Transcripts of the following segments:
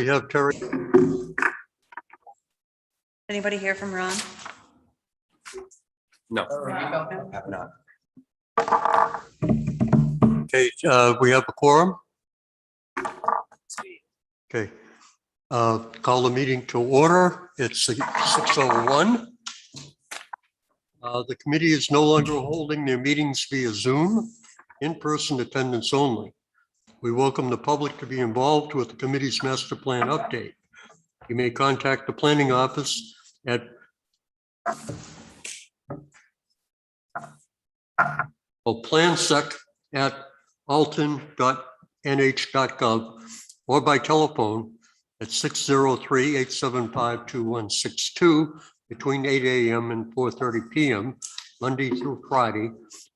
we have Terry. Anybody hear from Ron? No, have not. Okay, we have a quorum. Okay, call the meeting to order. It's 6:01. The committee is no longer holding their meetings via Zoom, in-person attendance only. We welcome the public to be involved with the committee's master plan update. You may contact the planning office at plansec@alton.nh.gov or by telephone at 603-875-2162 between 8 a.m. and 4:30 p.m. Monday through Friday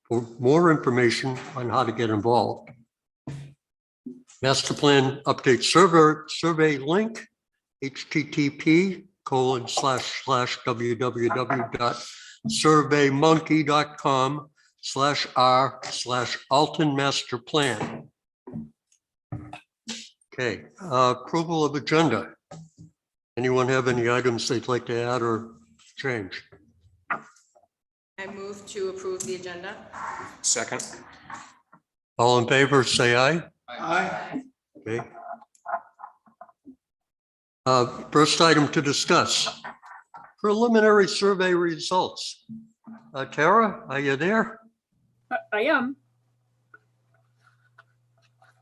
for more information on how to get involved. Master Plan Update survey link, http://www.surveymonkey.com/r/Alton Master Plan. Okay, approval of agenda. Anyone have any items they'd like to add or change? I move to approve the agenda. Second. All in favor, say aye. Aye. Okay. First item to discuss, preliminary survey results. Tara, are you there? I am.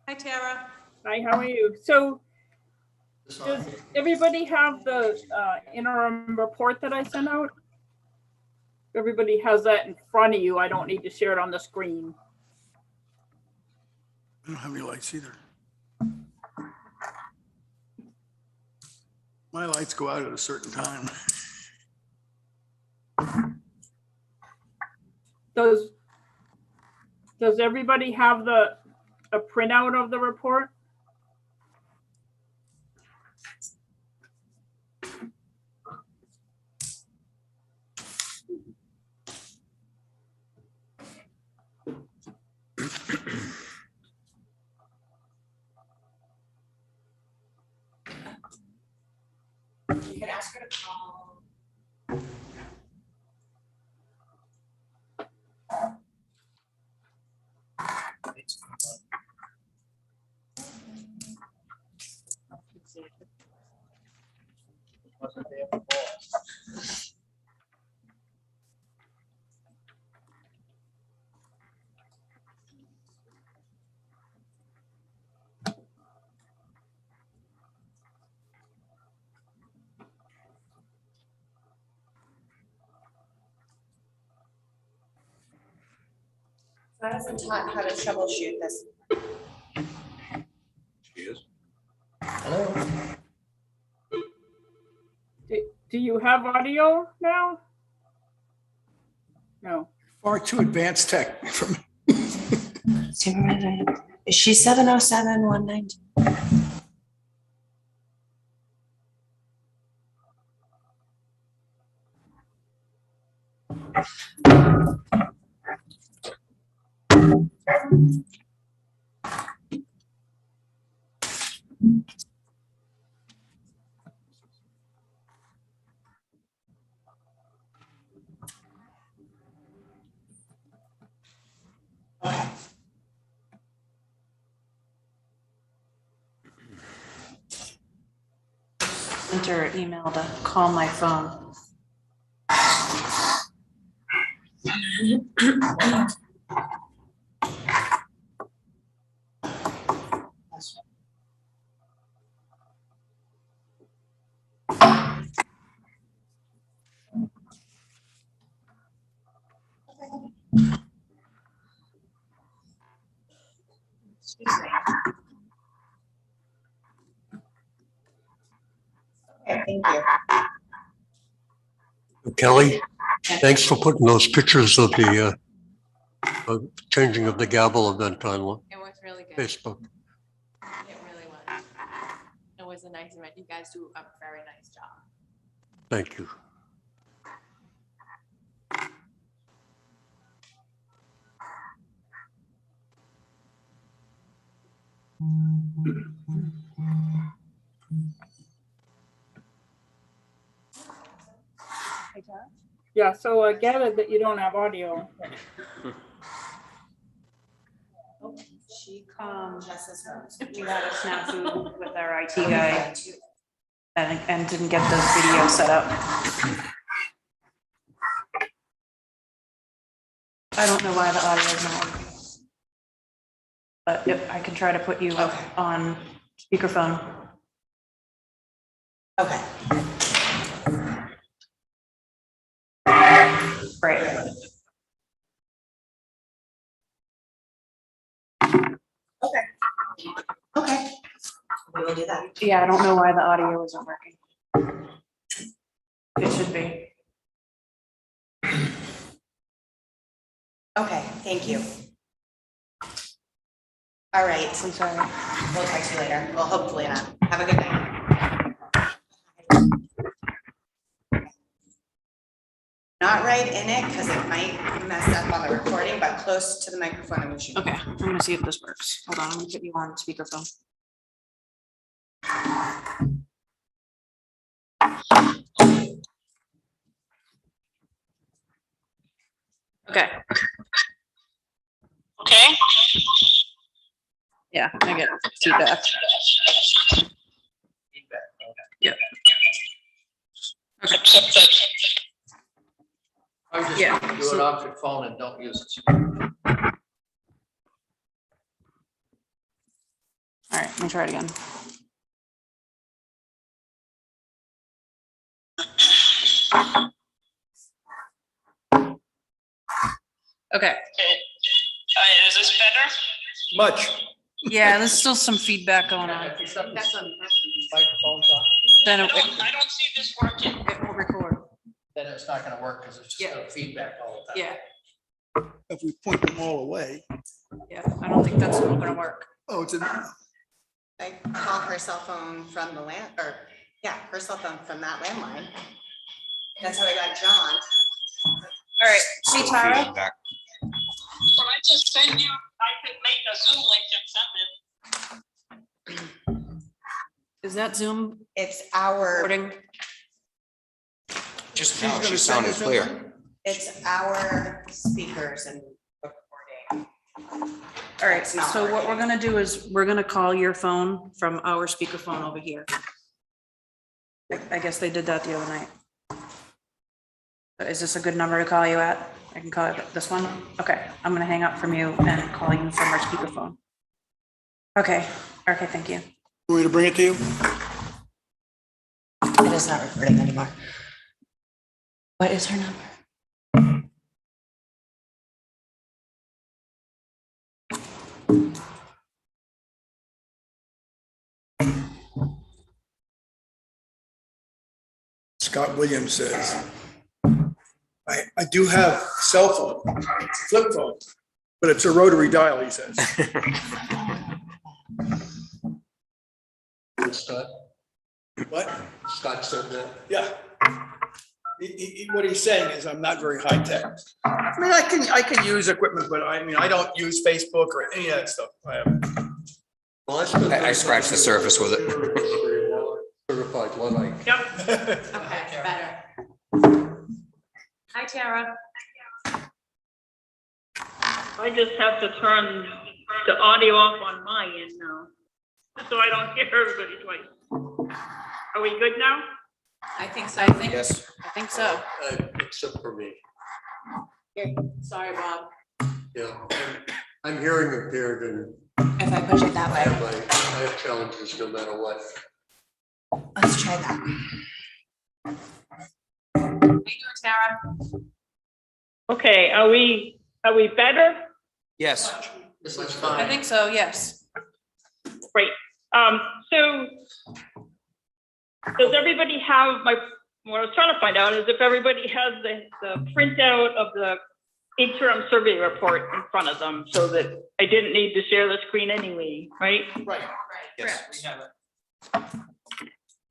Hi, Tara. Hi, how are you? So does everybody have the interim report that I sent out? Everybody has that in front of you. I don't need to share it on the screen. I don't have any lights either. My lights go out at a certain time. Does everybody have a printout of the report? You can ask her to call. I haven't taught how to troubleshoot this. She is. Hello. Do you have audio now? No. Far too advanced tech for me. Is she 707-192? Sent her an email to call my phone. Excuse me. Okay, thank you. Kelly, thanks for putting those pictures of the changing of the gavel event on It was really good. Facebook. It really was. It was a nice event. You guys do a very nice job. Thank you. Yeah, so I gathered that you don't have audio. She we had a snafu with our IT guy and didn't get the video set up. I don't know why the audio is not working. But if I can try to put you on speakerphone. Okay. Great. Okay. We will do that. Yeah, I don't know why the audio isn't working. It should be. Okay, thank you. All right, I'm sorry. we'll talk to you later. Well, hopefully not. Have a good night. Not right in it because it might mess up on the recording, but close to the microphone and we should. Okay, I'm gonna see if this works. Hold on, I'm gonna put you on speakerphone. Okay. Okay. Yeah, I get feedback. Yep. Okay. I just Yeah, do so- it off your phone and don't use it. All right, let me try it again. Okay. Is this better? Much. Yeah, there's still some feedback going on. If you shut That's the on. microphones off, Then I it don't see this working. will record. then it's not gonna work because it's just Yeah. gonna feedback all the time. Yeah, If we point them all away. yeah, I don't think that's gonna work. Oh, it's in there. I call her cell phone from the land, or yeah, her cell phone from that landline. That's how I got John. All right, see Tara? Feedback. Well, I just send you, I could make a Zoom link and send it. Is that Zoom It's our, recording? Just She's now, gonna she send sounded us clear. something? it's our speakers and recording. All right, It's not so what we're working. gonna do is we're gonna call your phone from our speakerphone over here. I guess they did that the other night. Is this a good number to call you at? I can call it this one? Okay, I'm gonna hang up from you and call you from our speakerphone. Okay, okay, thank you. Want me to bring it to you? It is not recording anymore. What is her number? Scott Williams says, I do have cell phone, flip phone, but it's a rotary dial, he says. Scott, What? Scott said that. Yeah. What he's saying is I'm not very high tech. I mean, I can use equipment, but I mean, I don't use Facebook or any of that stuff. Well, spent I scratched the surface with it. Certified Luddite. Okay, better. Hi, Tara. I just have to turn the audio off on my end now, so I don't hear everybody twice. Are we good now? I think so. I think so. Except for me. Sorry, Bob. Yeah, I'm hearing impaired and If I push it that I way, have challenges no matter what. let's try that. How you doing, Tara? Okay, are we better? Yes. This is I fine. think so, yes. Great. So does everybody have what I was trying to find out is if everybody has the printout of the interim survey report in front of them so that I didn't need to share the screen anyway, right? Right. Yes. We have it.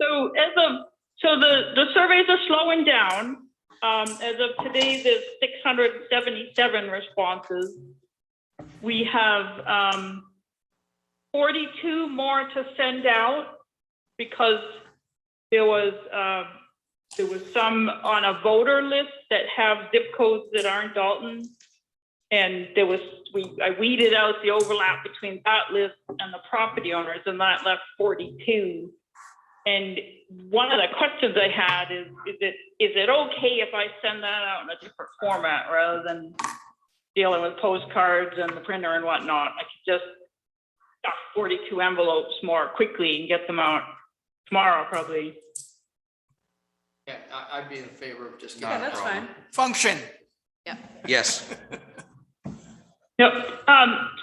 So the surveys are slowing down. As of today, there's 677 responses. We have 42 more to send out because there was there was some on a voter list that have zip codes that aren't Dalton. And there was, I weeded out the overlap between that list and the property owners, and that left 42. And one of the questions I had is it okay if I send that out in a different format rather than dealing with postcards and the printer and whatnot? I could just stuff 42 envelopes more quickly and get them out tomorrow, probably. Yeah, I'd be in favor of just. Yeah, getting it that's rolling. fine. Function. Yes. Yep.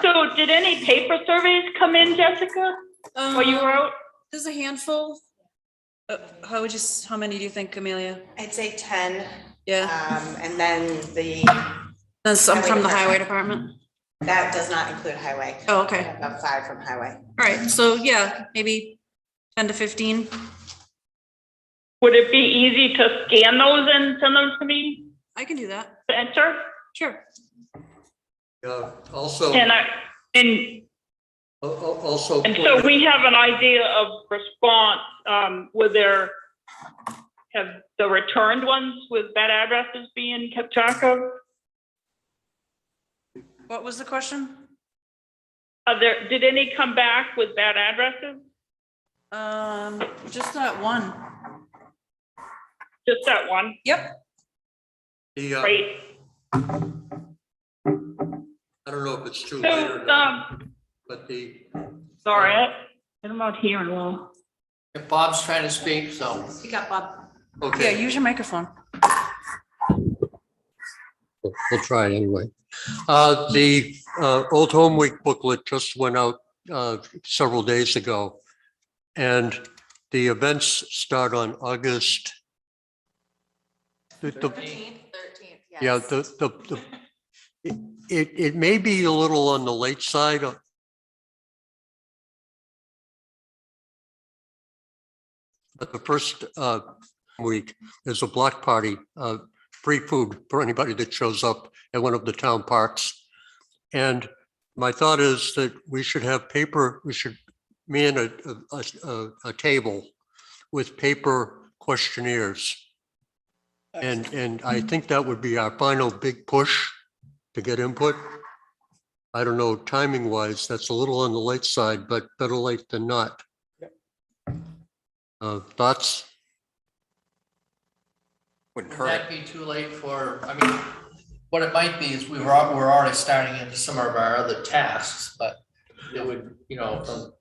So did any paper surveys come in, Jessica, while you were out? There's a handful. How many do you think, Amelia? I'd say 10, Yeah, and then there's some from the highway highway department. that does not include highway. Oh, okay. About 5 from highway. All right, so yeah, maybe 10 to 15. Would it be easy to scan those and send them to me I can do that. to enter? Sure. Also, And also. so we have an idea of response, have the returned ones with bad addresses being kept track of? What was the question? Did any come back with bad addresses? Just that one. Just that one, Yep. right? I don't know if it's too late or So, not, but sorry, I'm out here and well. If Bob's trying to speak, so. You got Bob. Yeah, okay, use your microphone. we'll try anyway. The Old Home Week booklet just went out several days ago. And the events start on August. 13th, yes. Yeah, it may be a little on the late side. But the first week is a block party, free food for anybody that shows up at one of the town parks. And my thought is that we should have paper, we should man a table with paper questionnaires. And I think that would be our final big push to get input. I don't know, timing wise, that's a little on the late side, but better late than not. Thoughts? Wouldn't Would hurt. that be too late for, I mean, what it might be is we're already starting into some of our other tasks, but it would, you know, from.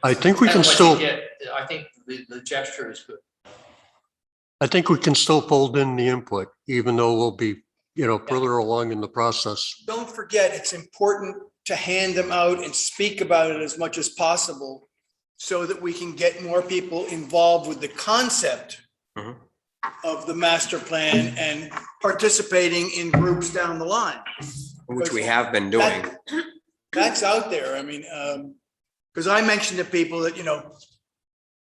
I think we can depending on what still, you get, I think the gesture is good. I think we can still fold in the input, even though we'll be, further along in the process. Don't forget, it's important to hand them out and speak about it as much as possible so that we can get more people involved with the concept Mhm. of the master plan and participating in groups down the line. Which we have been doing. That's out there. I mean, because I mentioned to people that,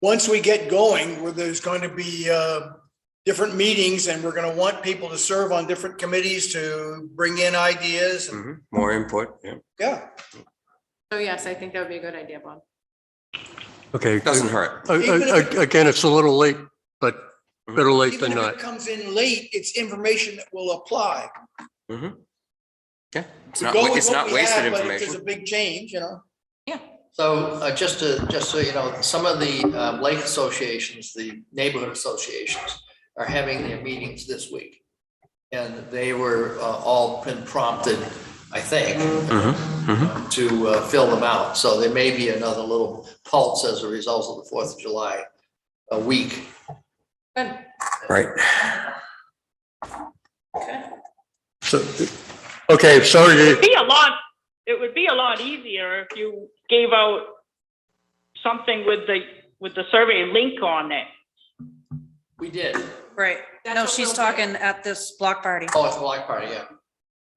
once we get going, where there's going to be different meetings and we're going to want people to serve on different committees to bring in ideas. Mhm. More input, yeah. Yeah. So yes, I think that would be a good idea, Bob. Okay. Doesn't hurt. Again, it's a little late, but better late Even than if not. it comes in late, it's information that will apply. Mhm. Yeah, it's We not, go with it's what not we wasted have, but if there's a information. big change, So just so you know, some of the lake associations, the neighborhood associations are having their meetings this week. And they were all been prompted, I think, to fill them out. So there may be another little pulse as a result of the 4th of July, a week. Good. Right. So, okay, sorry to, It would be a lot easier if you gave out something with the survey link on it. We did. Right. No, she's talking at this block party. Oh, it's a block party,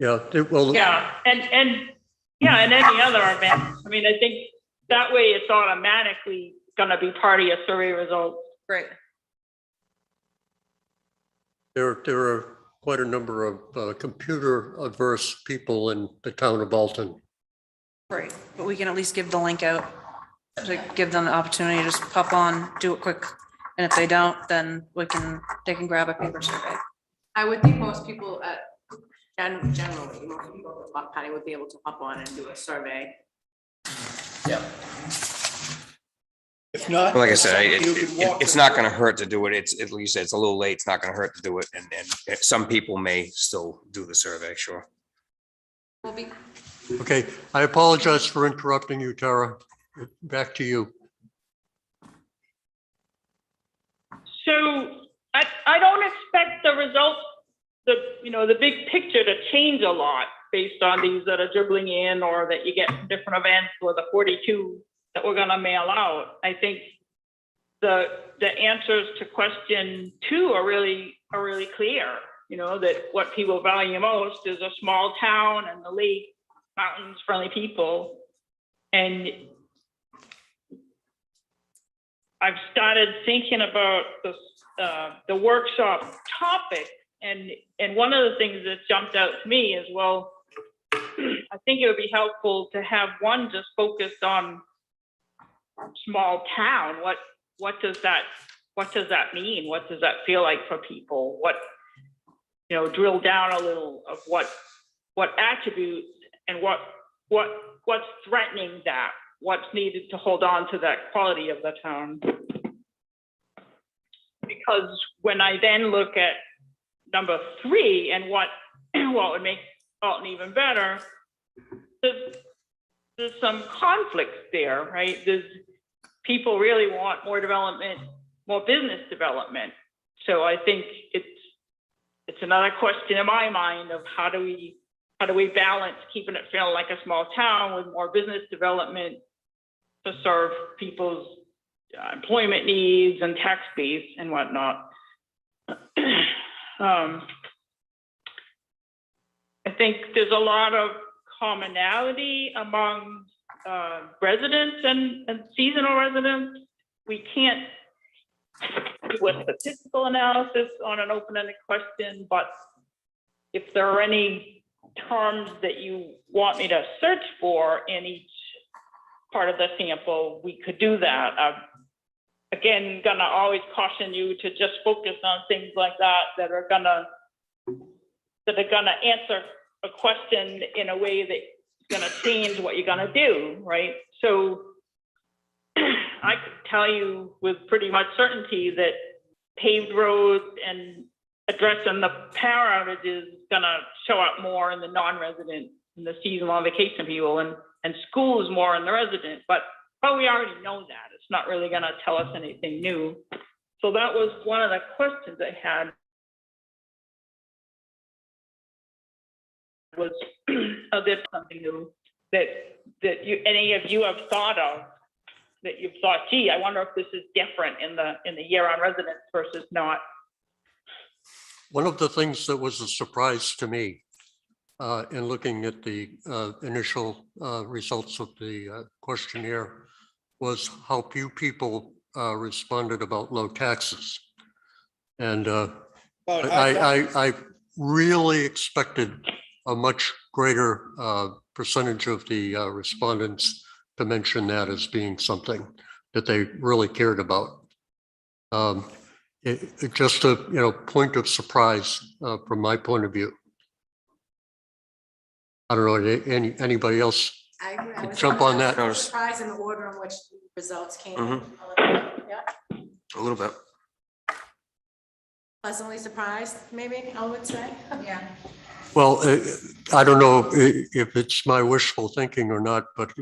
yeah. well, Yeah, and any other event. I mean, I think that way it's automatically gonna be part of your survey results. Right. there are quite a number of computer averse people in the town of Alton. Right. But we can at least give the link out to give them the opportunity to just pop on, do it quick And if they don't, then they can grab a paper survey. I would think most people generally, most people in Buck County would be able to hop on and do a survey. Yeah. If not. Like I said, you can walk it's the- not gonna hurt to do it. It's, at least it's a little late. It's not gonna hurt to do it. And some people may still do the survey, sure. We'll be, Okay, I apologize for interrupting you, Tara. Back to you. So I don't expect the results, the big picture to change a lot based on these that are dribbling in or that you get from different events or the 42 that we're gonna mail out. I think the answers to question 2 are really clear. That what people value most is a small town and the lake, mountains, friendly people. And I've started thinking about the workshop topic, and one of the things that jumped out to me is, well, I think it would be helpful to have one just focused on small town. What does that mean? What does that feel like for people? Drill down a little of what attributes and what's threatening that, what's needed to hold on to that quality of the town. Because when I then look at number 3 and what would make Alton even better, there's some conflicts there, right? People really want more development, more business development. So I think it's another question in my mind of how do we balance keeping it feeling like a small town with more business development to serve people's employment needs and tax base and whatnot. I think there's a lot of commonality among residents and seasonal residents. We can't do a statistical analysis on an open-ended question, but if there are any terms that you want me to search for in each part of the sample, we could do that. Again, gonna always caution you to just focus on things like that are gonna answer a question in a way that's gonna change what you're gonna do, right? So I could tell you with pretty much certainty that paved roads and addressing the power outages is gonna show up more in the non-resident, in the seasonal and vacation people, and schools more in the resident, but we already know that. It's not really gonna tell us anything new. So that was one of the questions I had. Was there something new that any of you have thought of, that you've thought, gee, I wonder if this is different in the year-round residents versus not? One of the things that was a surprise to me in looking at the initial results of the questionnaire was how few people responded about low taxes. And I really expected a much greater percentage of the respondents to mention that as being something that they really cared about. It just a point of surprise from my point of view. I don't know, anybody else I agree. I was jump on that? surprised in the order in which the results came. Yeah, A little bit. pleasantly surprised, maybe I would say. Yeah. Well, I don't know if it's my wishful thinking or not, but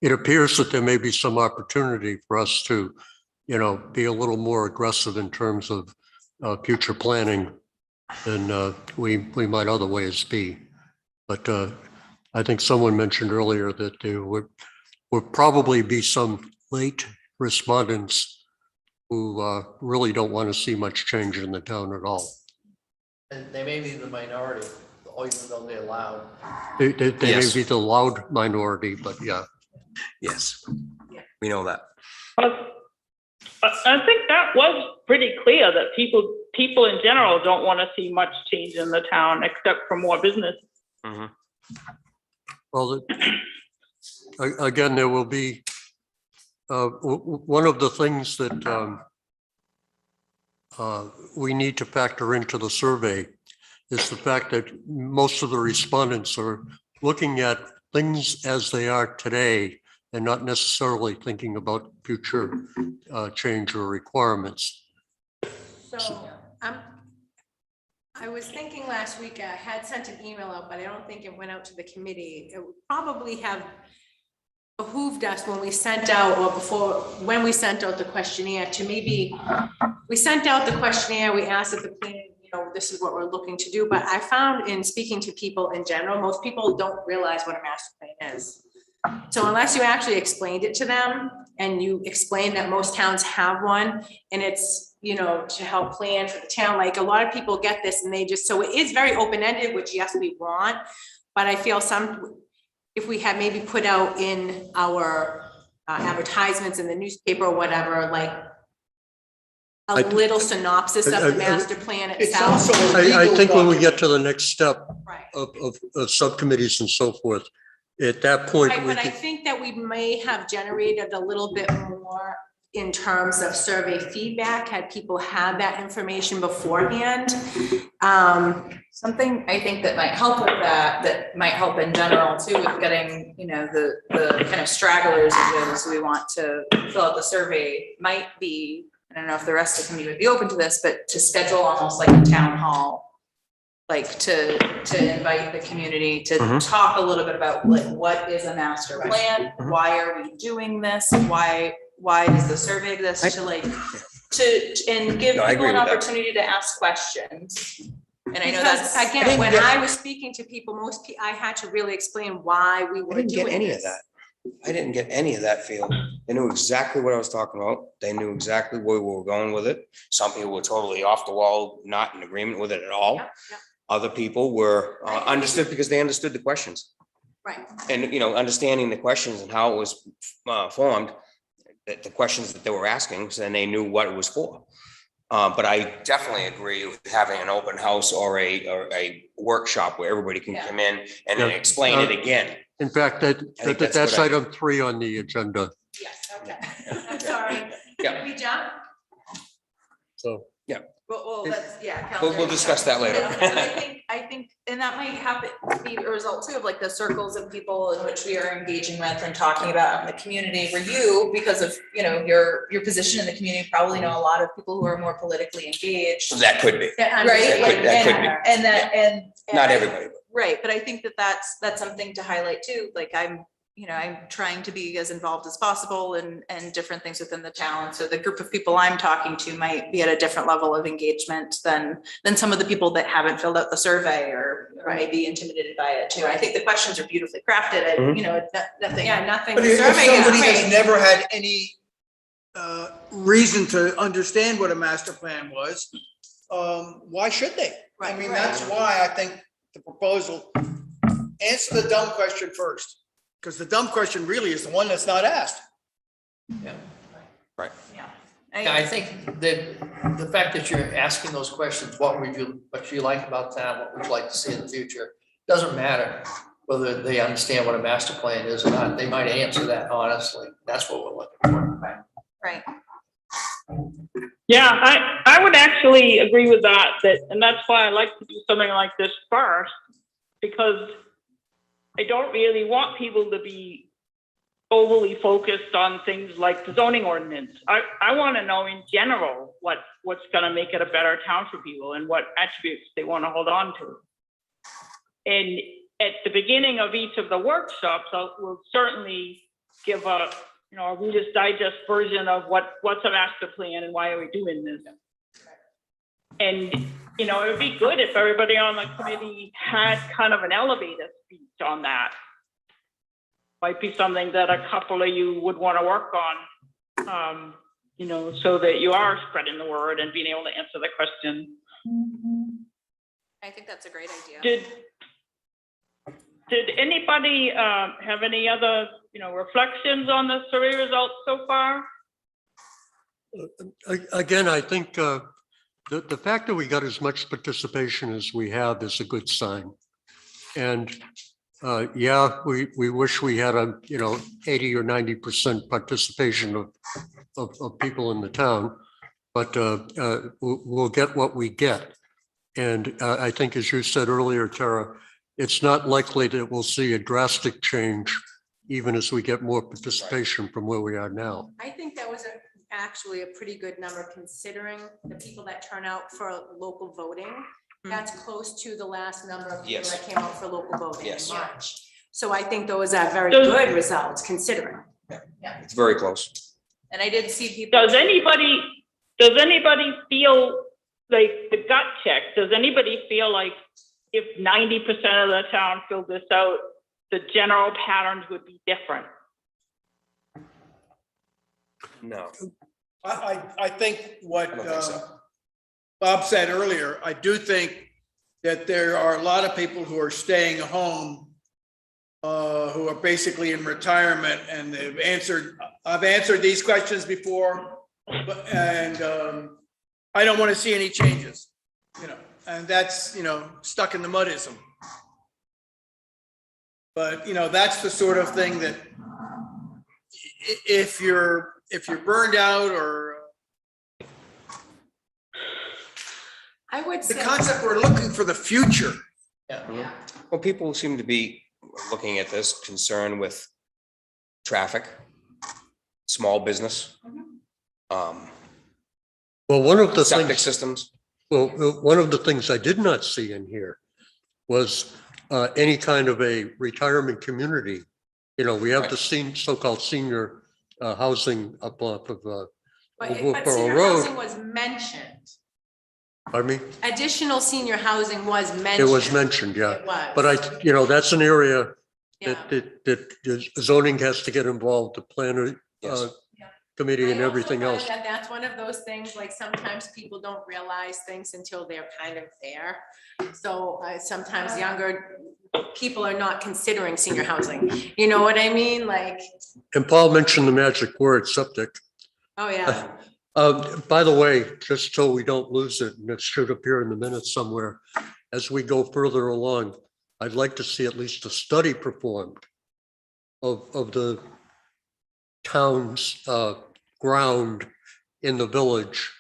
it appears that there may be some opportunity for us to, be a little more aggressive in terms of future planning than we might otherwise be. But I think someone mentioned earlier that there would probably be some late respondents who really don't want to see much change in the town at all. And they may be the minority, even though they're loud. They may Yes. be the loud minority, but yeah. Yes, we know that. I think that was pretty clear that people in general don't want to see much change in the town except for more business. Mhm. Well, again, there will be one of the things that we need to factor into the survey is the fact that most of the respondents are looking at things as they are today and not necessarily thinking about future change or requirements. So, I was thinking last week, I had sent an email out, but I don't think it went out to the committee. It would probably have behooved us when we sent out, or before, when we sent out the questionnaire, to maybe, we sent out the questionnaire, we asked if the plan, you know, this is what we're looking to do, but I found in speaking to people in general, most people don't realize what a master plan is. So unless you actually explained it to them, and you explain that most towns have one, and it's, you know, to help plan for the town, like a lot of people get this and they just, so it is very open-ended, which yes, we want, but I feel if we had maybe put out in our advertisements in the newspaper or whatever, like a little synopsis of the master plan It's itself. also a I legal think when we document. get to the next step Right. of subcommittees and so forth, at that point, Right, we but I could, think that we may have generated a little bit more in terms of survey feedback, had people had that information beforehand. Something I think that might help with that might help in general too, with getting, you know, the kind of stragglers of those we want to fill out the survey might be, I don't know if the rest of the committee would be open to this, but to schedule almost like a town hall. Like to invite the community to talk a little bit about like, what is a master plan? Why are we doing this? Why does the survey exist? And give No, I people agree an with that. opportunity to ask questions. And I know Because that's. again, when I was speaking to people, I had to really explain why we I were didn't get doing any of this. that. I didn't get any of that feel. They knew exactly what I was talking about. They knew exactly where we were going with it. Some people were totally off the wall, not in agreement with it at all. Yep, yep. Other people were understood because they understood the questions. Right. And, you know, understanding the questions and how it was formed, the questions that they were asking, so then they knew what it was for. But I definitely agree with having an open house or a workshop where everybody can come in and then Yeah. explain it again. in fact, think that's a that's good idea. item 3 on the agenda. Yes, okay. I'm sorry. Yeah. Did we jump? So, Well, that's, yeah. We'll discuss that later. I think, and that might happen, be a result too of like the circles of people in which we are engaging with and talking about in the community, where you, because of, you know, your position in the community, probably know a lot of people who are more politically engaged. That could be. Right? That could be. And that, and. Not everybody. Right, but I think that that's something to highlight too, like I'm trying to be as involved as possible and different things within the town. So the group of people I'm talking to might be at a different level of engagement than some of the people that haven't filled out the survey or may be intimidated by it too. I think the questions are beautifully crafted and, nothing. Yeah, nothing. But if Survey is somebody has great. never had any reason to understand what a master plan was, why should they? I Right, mean, right. that's why I think the proposal, answer the dumb question first, because the dumb question really is the one that's not asked. Right. Yeah. I think that the fact that you're asking those questions, what you like about that, what would you like to see in the future, doesn't matter whether they understand what a master plan is or not. They might answer that honestly. That's what we're looking for. Right. Yeah, I would actually agree with that, and that's why I like to do something like this first, because I don't really want people to be overly focused on things like the zoning ordinance. I want to know in general what's going to make it a better town for people and what attributes they want to hold on to. And at the beginning of each of the workshops, we'll certainly give a Reader's Digest version of what's a master plan and why are we doing this. And, it would be good if everybody on the committee had kind of an elevator speech on that. Might be something that a couple of you would want to work on, so that you are spreading the word and being able to answer the question. I think that's a great idea. Did anybody have any other, reflections on the survey results so far? again, I think the fact that we got as much participation as we have is a good sign. And yeah, we wish we had 80 or 90% participation of people in the town. but we'll get what we get. And I think, as you said earlier, Tara, it's not likely that we'll see a drastic change even as we get more participation from where we are now. I think that was actually a pretty good number considering the people that turn out for local voting. That's close to the last number of people Yes. that came out for local voting in Yes. March. So I think those are very good results considering. It's very close. And I did see people. Does anybody feel like the gut check? Does anybody feel like if 90% of the town filled this out, the general patterns would be different? No, I think what I don't think so. Bob said earlier, I do think that there are a lot of people who are staying home, who are basically in retirement, and I've answered these questions before, and I don't want to see any changes, and that's, stuck in the mudism. But, that's the sort of thing that if you're burned out, or I would the say. concept, we're looking for the future. Mhm. Well, people seem to be looking at this concern with traffic, small business, Well, one of the septic things, systems. well, one of the things I did not see in here was any kind of a retirement community. We have the so-called senior housing up off of But Wolfboro senior Road. housing was mentioned. Pardon me? Additional senior housing was mentioned. It was mentioned, yeah. It was. But that's an area Yeah. that zoning has to get involved, the planner Yes. committee and I also everything find else. that that's one of those things, like sometimes people don't realize things until they're kind of there. So sometimes younger people are not considering senior housing. You know what I mean? Like, And Paul mentioned the magic word, septic. oh yeah. By the way, just so we don't lose it, and it should appear in the minutes somewhere, as we go further along, I'd like to see at least a study performed of the town's ground in the village,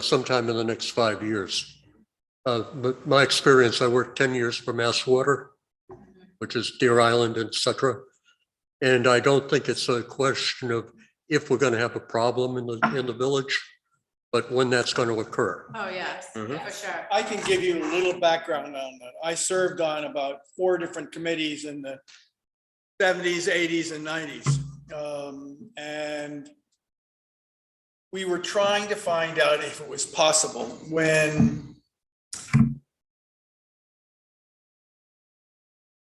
sometime in the next 5 years. But my experience, I worked 10 years for Mass Water, which is Deer Island, et cetera. And I don't think it's a question of if we're going to have a problem in the village, but when that's going to occur. Oh, yes, Mhm. for sure. I can give you a little background on that. I served on about 4 different committees in the 70s, 80s, and 90s. And we were trying to find out if it was possible when,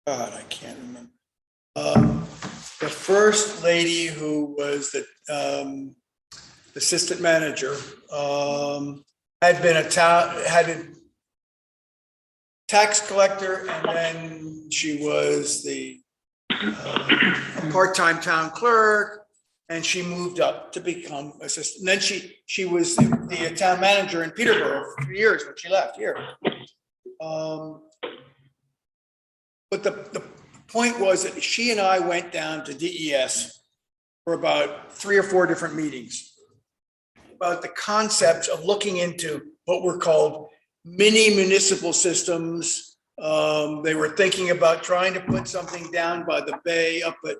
God, I can't remember. The first lady who was the assistant manager had been had a tax collector, and then she was the part-time town clerk, and she moved up to become assistant. And then she was the town manager in Peterborough for 3 years when she left here. But the point was that she and I went down to DES for about 3 or 4 different meetings about the concepts of looking into what were called mini municipal systems. They were thinking about trying to put something down by the bay up at,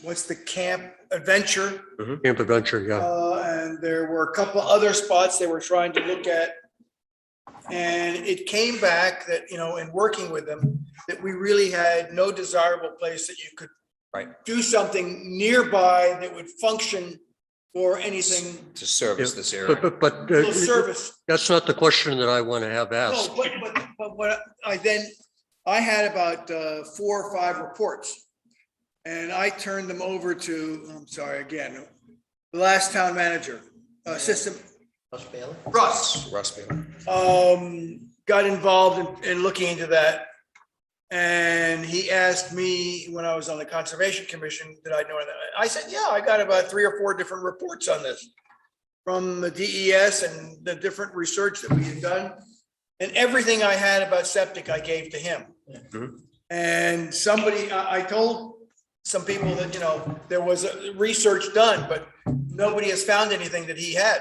what's the Camp Adventure? Camp Adventure, yeah. And there were a couple other spots they were trying to look at. And it came back that, in working with them, that we really had no desirable place that you could do something nearby that would function for anything. To service this area. But Little service. that's not the question that I want to have asked. No, but what I had about 4 or 5 reports. And I turned them over to, I'm sorry, again, the last town manager, assistant. Russ. Bailey. Got involved in looking into that. And he asked me when I was on the Conservation Commission, did I know that? I said, yeah, I got about 3 or 4 different reports on this from the DES and the different research that we had done. And everything I had about septic, I gave to him. Mhm. And I told some people that, there was research done, but nobody has found anything that he had.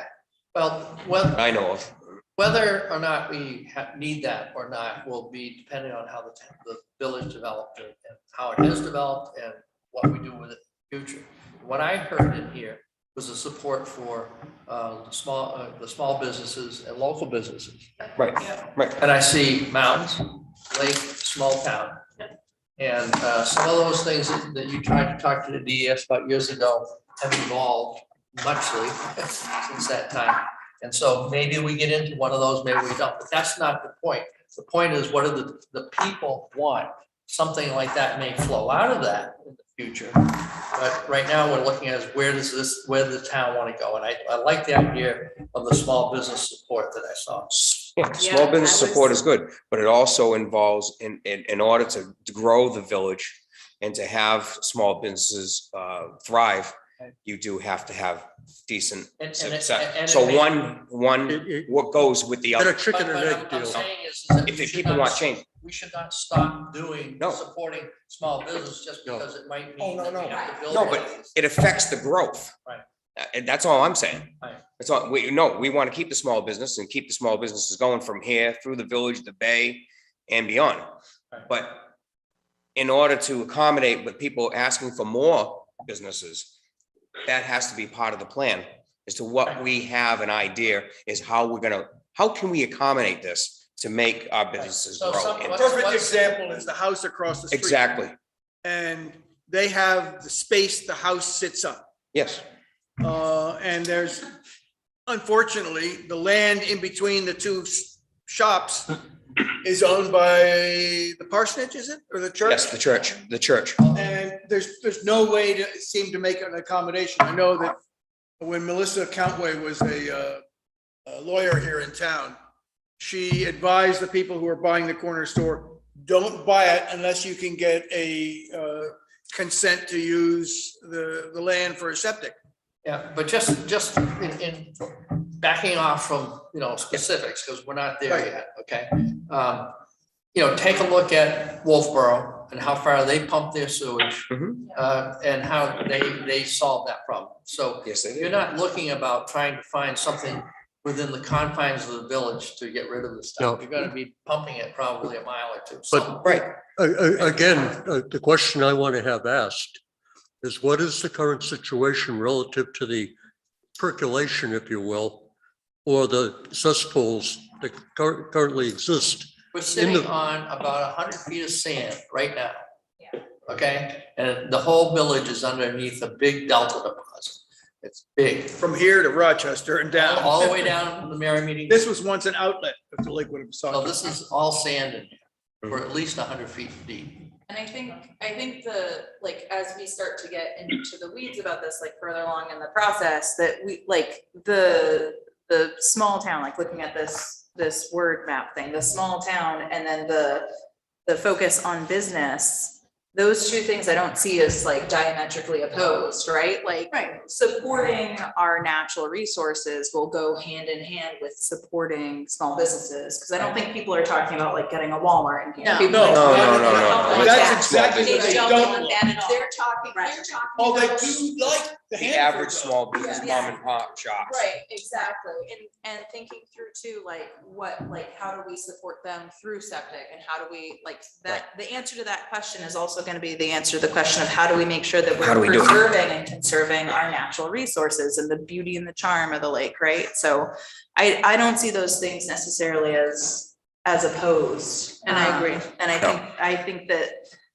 Well, I know of. whether or not we need that or not will be depending on how the village developed and how it has developed and what we do with it in the future. What I heard in here was a support for the small businesses and local businesses. Right, right. And I see mountains, lake, small town. And some of those things that you tried to talk to the DES about years ago have evolved muchly since that time. And so maybe we get into one of those, maybe we don't, but that's not the point. The point is, what do the people want? Something like that may flow out of that in the future. But right now, we're looking at is where does the town want to go? And I like the idea of the small business support that I saw. Yeah, small Yeah, business I was- support is good, but it also involves in order to grow the village and to have small businesses thrive, you do have to have decent And success. it So may- what goes with the Get a other? chicken and But egg I'm deal. saying is that If we the should people not want s- change. we should not stop doing, No. supporting small business just No. because it might Oh, mean no, that we no. have to build. No, one but of these. it affects the growth. Right. And that's all I'm saying. Right. That's all, we want to keep the small business and keep the small businesses going from here through the village, the bay and beyond. Right. But in order to accommodate with people asking for more businesses, that has to be part of the plan as to what we have an idea is how can we accommodate this to make our businesses So grow? some- And- what's- Perfect example is the house across the street. Exactly. And they have the space the house sits on. Yes. And there's, unfortunately, the land in between the two shops is owned by the parsonage, is it, or the church? Yes, the church. And there's no way to seem to make an accommodation. I know that when Melissa Countway was a lawyer here in town, she advised the people who are buying the corner store, don't buy it unless you can get a consent to use the land for a septic. Yeah, but just in backing off from, specifics, because we're not there Right. yet, okay? Take a look at Wolfboro and how far they pump their sewage, Mhm. and how they solve that problem. So Yes, they you're do. not looking about trying to find something within the confines of the village to get rid of the stuff. No. You're gonna be pumping it probably a mile or two. But- So, Right. Again, the question I want to have asked is what is the current situation relative to the percolation, if you will, or the cesspools that currently exist? we're sitting the- on about 100 feet of sand right now. Okay, and the whole village is underneath a big delta deposit. It's big, From here to Rochester and down. all the way down to the Mary Meeting. This was once an outlet of the Lakewood of So this is all sand in here. We're at least 100 feet deep. And I think as we start to get into the weeds about this, like further along in the process, that we, like, the small town, like looking at this word map thing, the small town, and then the focus on business, those two things I don't see as like diametrically opposed, right? Like, supporting our natural resources will go hand in hand with supporting small businesses, because I don't think people are talking about like getting a Walmart in here. No. People No, are no, talking no, no, about, no. like, That's that. exactly what they don't want. They're talking Oh, they about- do like the The Hanford, average though. small business Yeah. mom and pop shops. Right, exactly, and thinking through too, like, how do we support them through septic, and how do we, like, that, the answer to that question is also gonna be the answer to the question of how do we make sure that How do we're we do it? preserving and conserving our natural resources and the beauty and the charm of the lake, right? So I don't see those things necessarily as opposed. And I agree. And I think that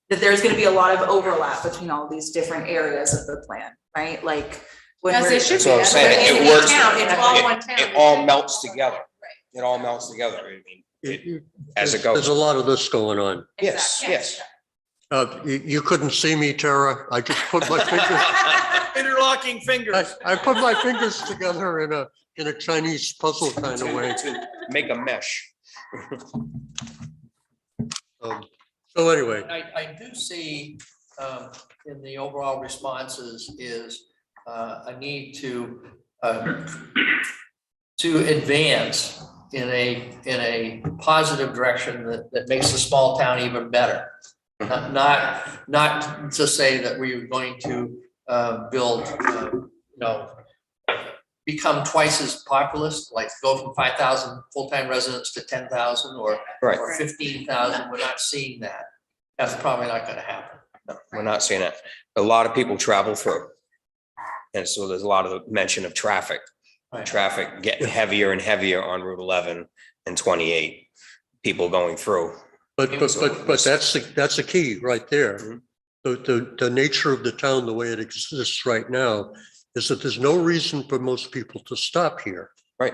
there's gonna be a lot of overlap between all these different areas of the plan, right? Like, when As we're. it should That's be. what I'm That's saying. what It any works. town, it's all one town. It all melts together. Right. It all melts together. I mean, as it There's goes. a lot of this going on. Yes, Exactly. yes. You couldn't see me, Tara. I just put my fingers, Interlocking fingers. I put my fingers together in a Chinese puzzle kind of way. To make a mesh. So anyway, I do see in the overall responses is a need to advance in a positive direction that makes the small town even better. Not to say that we're going to build, become twice as populous, like go from 5,000 full-time residents to 10,000 or Right. 15,000. We're not seeing that. That's probably not going to happen. No, we're not seeing it. A lot of people travel through. And so there's a lot of mention of traffic. Right. Traffic getting heavier and heavier on Route 11 and 28, people going through. But that's the key right there. Mhm. The nature of the town, the way it exists right now, is that there's no reason for most people to stop here. Right.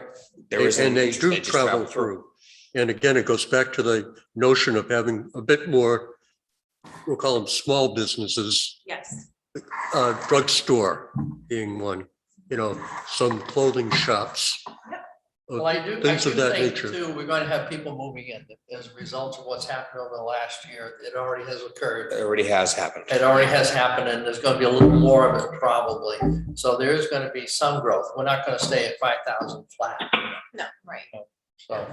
There is. And they do travel through. And again, it goes back to the notion of having a bit more, we'll call them small businesses, Yes. drugstore being one, some clothing shops. Well, I do Things of that think nature. too, we're going to have people moving in as a result of what's happened over the last year. It already has occurred. It already has happened. It already has happened, and there's going to be a little more of it probably. So there is going to be some growth. We're not going to stay at 5,000 flat. No, right. So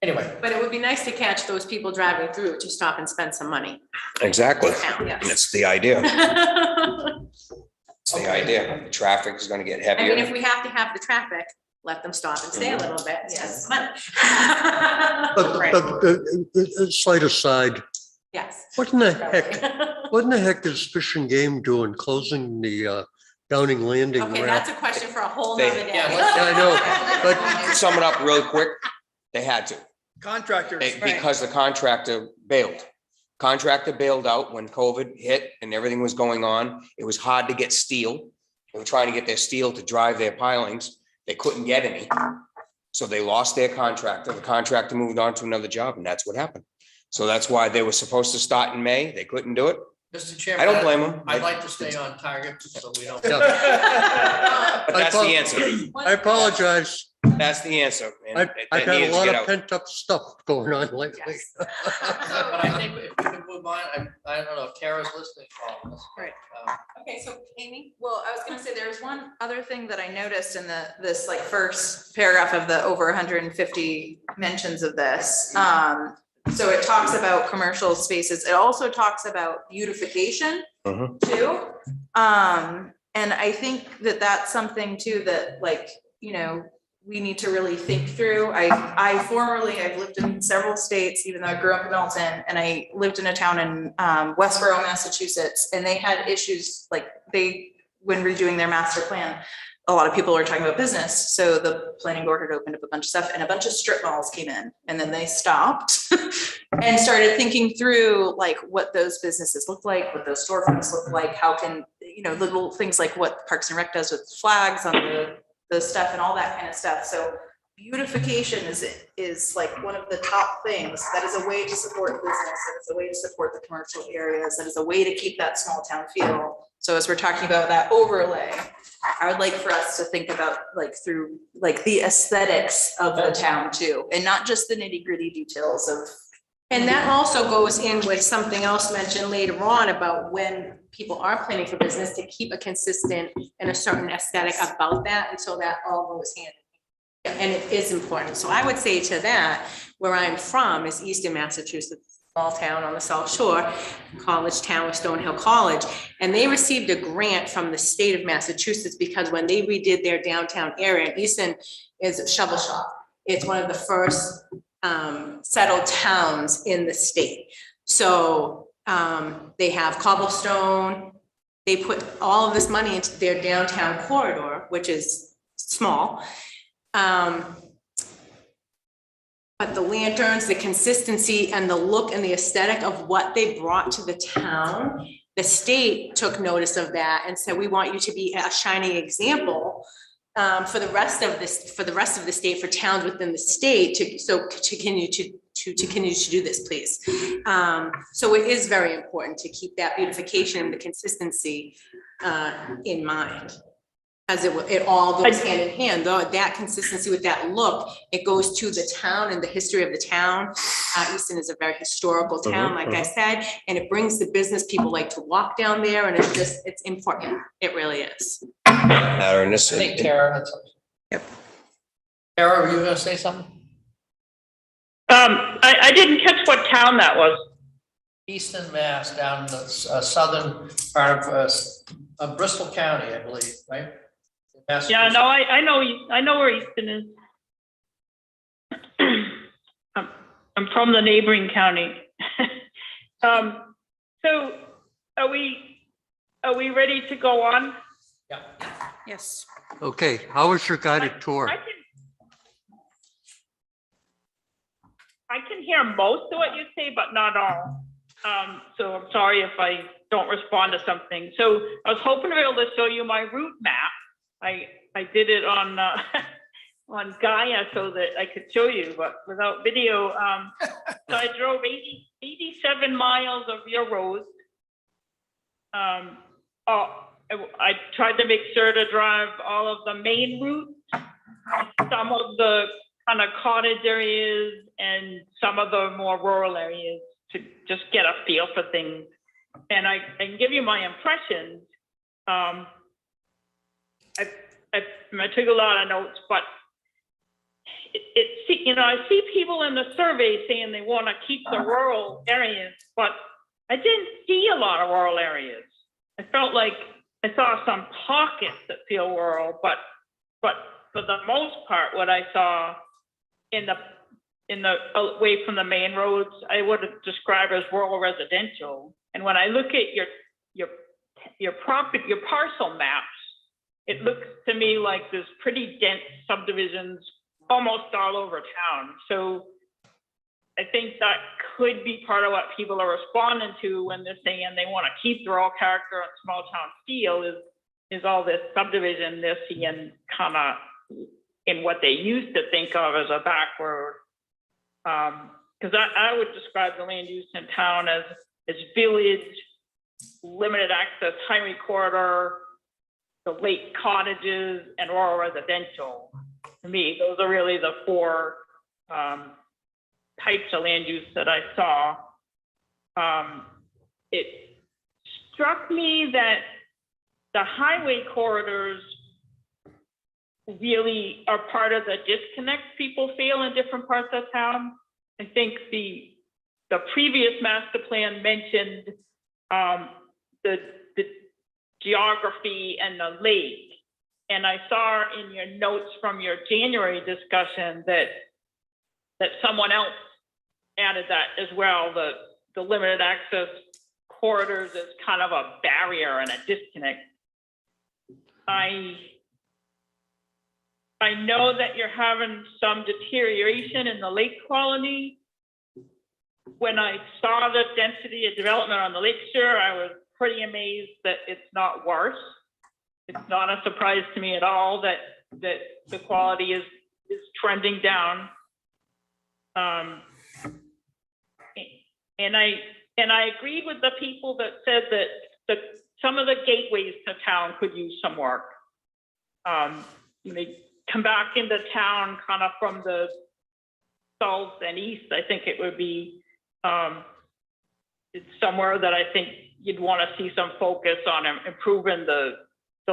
anyway, But it would be nice to catch those people driving through to stop and spend some money. Exactly. Yeah, yes. And it's the idea. I It's the idea. The traffic is going to get mean, if heavier. we have to have the traffic, let them stop and stay a little bit. Yes. But, Right. Slight aside, Yes. what in the heck is Fish and Game doing, closing the Downing Landing Okay, ramp? that's a question for a whole They- nother day. yeah, I know, but To sum it up really quick, they had to. Contractors. Because the contractor bailed. Contractor bailed out when COVID hit and everything was going on. It was hard to get steel. They were trying to get their steel to drive their pilings. They couldn't get any. So they lost their contractor. The contractor moved on to another job, and that's what happened. So that's why they were supposed to start in May. They couldn't do it. Mr. Chairman. I don't blame them. I'd like to stay on target so we don't. yeah, But that's the answer. I apologize. That's the answer. And I've it had needed a to lot get of out. pent up stuff going on lately. Yes. But I think if we can move on, I don't know if Tara's listening to all this. Right. Okay, so Amy? Well, I was gonna say, there's one other thing that I noticed in this like first paragraph of the over 150 mentions of this. So it talks about commercial spaces. It also talks about beautification Mhm. too. And I think that that's something too that we need to really think through. I've lived in several states, even though I grew up in Milton, and I lived in a town in Westboro, Massachusetts, and they had issues when redoing their master plan, a lot of people were talking about business. So the planning board had opened up a bunch of stuff and a bunch of strip malls came in, and then they stopped and started thinking through like what those businesses look like, what those storefronts look like, how can, little things like what Parks and Rec does with flags on the stuff and all that kind of stuff. So beautification is like one of the top things. That is a way to support business. That is a way to support the commercial areas. That is a way to keep that small town feel. So as we're talking about that overlay, I would like for us to think about through the aesthetics of the town too, and not just the nitty gritty details of. And that also goes in with something else mentioned later on about when people are planning for business to keep a consistent and a certain aesthetic about that. And so that all goes hand in hand. And it is important. So I would say to that, where I'm from is Eastern Massachusetts, small town on the South Shore, college town with Stonehill College. And they received a grant from the state of Massachusetts because when they redid their downtown area, and Easton is a shovel shop. It's one of the first settled towns in the state. So they have cobblestone. They put all of this money into their downtown corridor, which is small. But the lanterns, the consistency and the look and the aesthetic of what they brought to the town, the state took notice of that and said, we want you to be a shining example for the rest of the state, for towns within the state to continue to do this, please. So it is very important to keep that beautification and the consistency in mind. As it all goes hand in hand, though, that consistency with that look, it goes to the town and the history of the town. Easton is a very historical town, like I said, and it brings the business people like to walk down there, and it's important. It really is. Matter in this. I think Tara had something. Yep. Tara, were you gonna say something? I didn't catch what town that was. Easton, Mass, down in the southern part of Bristol County, I believe, right? Yeah, no, I know where Easton is. I'm from the neighboring county. So are we ready to go on? Yes. Okay, how was your guided tour? I can hear most of what you say, but not all. So I'm sorry if I don't respond to something. So I was hoping to be able to show you my route map. I did it on on Gaia so that I could show you, but without video. So I drove 87 miles of your roads. I tried to make sure to drive all of the main routes, some of the kind of cottage areas and some of the more rural areas to just get a feel for things. And I can give you my impressions. I took a lot of notes, but I see people in the survey saying they want to keep the rural areas, but I didn't see a lot of rural areas. I felt like I saw some pockets that feel rural, but for the most part, what I saw in the away from the main roads, I would describe as rural residential. And when I look at your property, your parcel maps, it looks to me like there's pretty dense subdivisions almost all over town. So I think that could be part of what people are responding to when they're saying they want to keep the rural character and small town feel is all this subdivision they're seeing kind of in what they used to think of as a back road. Because I would describe the land use in town as village, limited access highway corridor, the lake cottages, and rural residential. To me, those are really the four types of land use that I saw. It struck me that the highway corridors really are part of the disconnect people feel in different parts of town. I think the previous master plan mentioned the geography and the lake. And I saw in your notes from your January discussion that someone else added that as well, the limited access corridors is kind of a barrier and a disconnect. I know that you're having some deterioration in the lake quality. When I saw the density of development on the lake shore, I was pretty amazed that it's not worse. It's not a surprise to me at all that the quality is trending down. And I agreed with the people that said that some of the gateways to town could use some work. They come back into town kind of from the south and east. I think it would be it's somewhere that I think you'd want to see some focus on improving the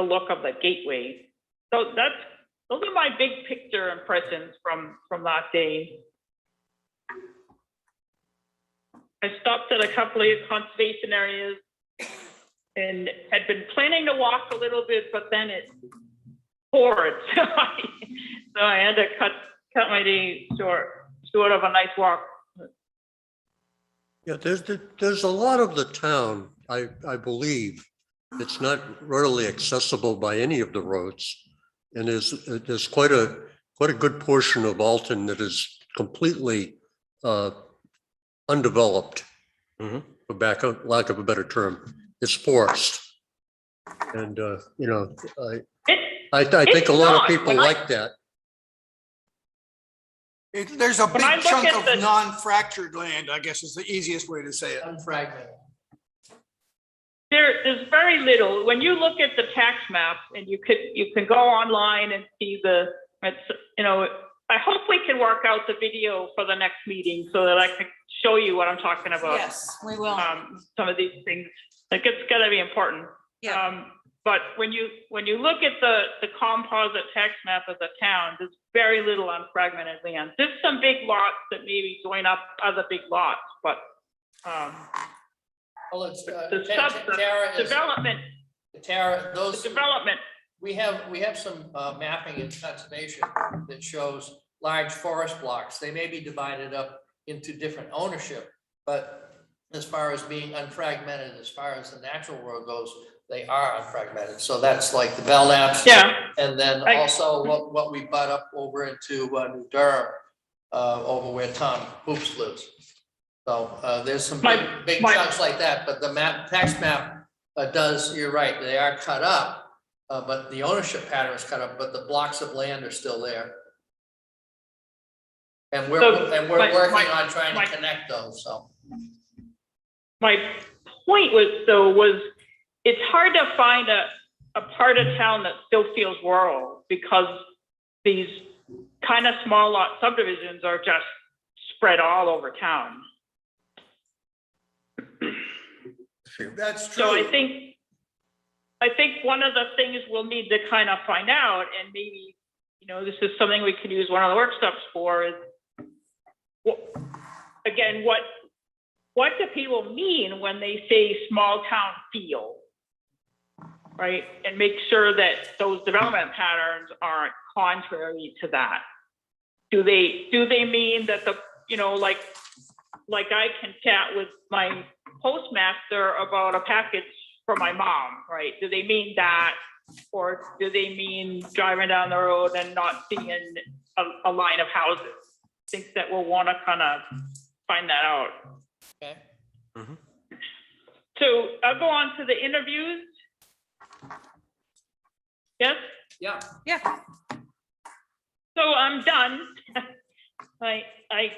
look of the gateway. So those are my big picture impressions from that day. I stopped at a couple of conservation areas and had been planning to walk a little bit, but then it poured. So I had to cut my day short of a nice walk. Yeah, there's a lot of the town, I believe, it's not readily accessible by any of the roads. And there's quite a good portion of Alton that is completely undeveloped, for lack of a better term. It's forest. And, I think a lot of people like that. There's a When I big look chunk at of the- non-fractured land, I guess is the easiest way to say it. Unfragmented. There's very little. When you look at the tax map, and you can go online and see I hope we can work out the video for the next meeting so that I can show you what I'm talking about. Yes, we will. Some of these things, like it's gonna be important. Yeah. But when you look at the composite tax map of the town, there's very little unfragmented land. There's some big lots that maybe join up other big lots, but Well, it's, the Tara is, development, Tara, the development we have some mapping in conservation that shows large forest blocks. They may be divided up into different ownership, but as far as being unfragmented, as far as the natural world goes, they are unfragmented. So that's like the Belknaps. Yeah. And then also what we butt up over into New Durham, over where Tom Hoops lives. So there's some big chunks like that, but the tax map does, you're right, they are cut up. But the ownership pattern is cut up, but the blocks of land are still there. And we're working on trying to connect those, so. My point was it's hard to find a part of town that still feels rural because these kind of small lot subdivisions are just spread all over town. That's true. So I think one of the things we'll need to kind of find out, and maybe, you know, this is something we could use one of the workshops for, is what do people mean when they say small town feel, right? And make sure that those development patterns aren't contrary to that. Do they mean that the, you know, like I can chat with my postmaster about a package for my mom, right? Do they mean that, or do they mean driving down the road and not seeing a line of houses? I think that we'll want to kind of find that out. Okay. So I'll go on to the interviews. Yes? Yeah. So I'm done. I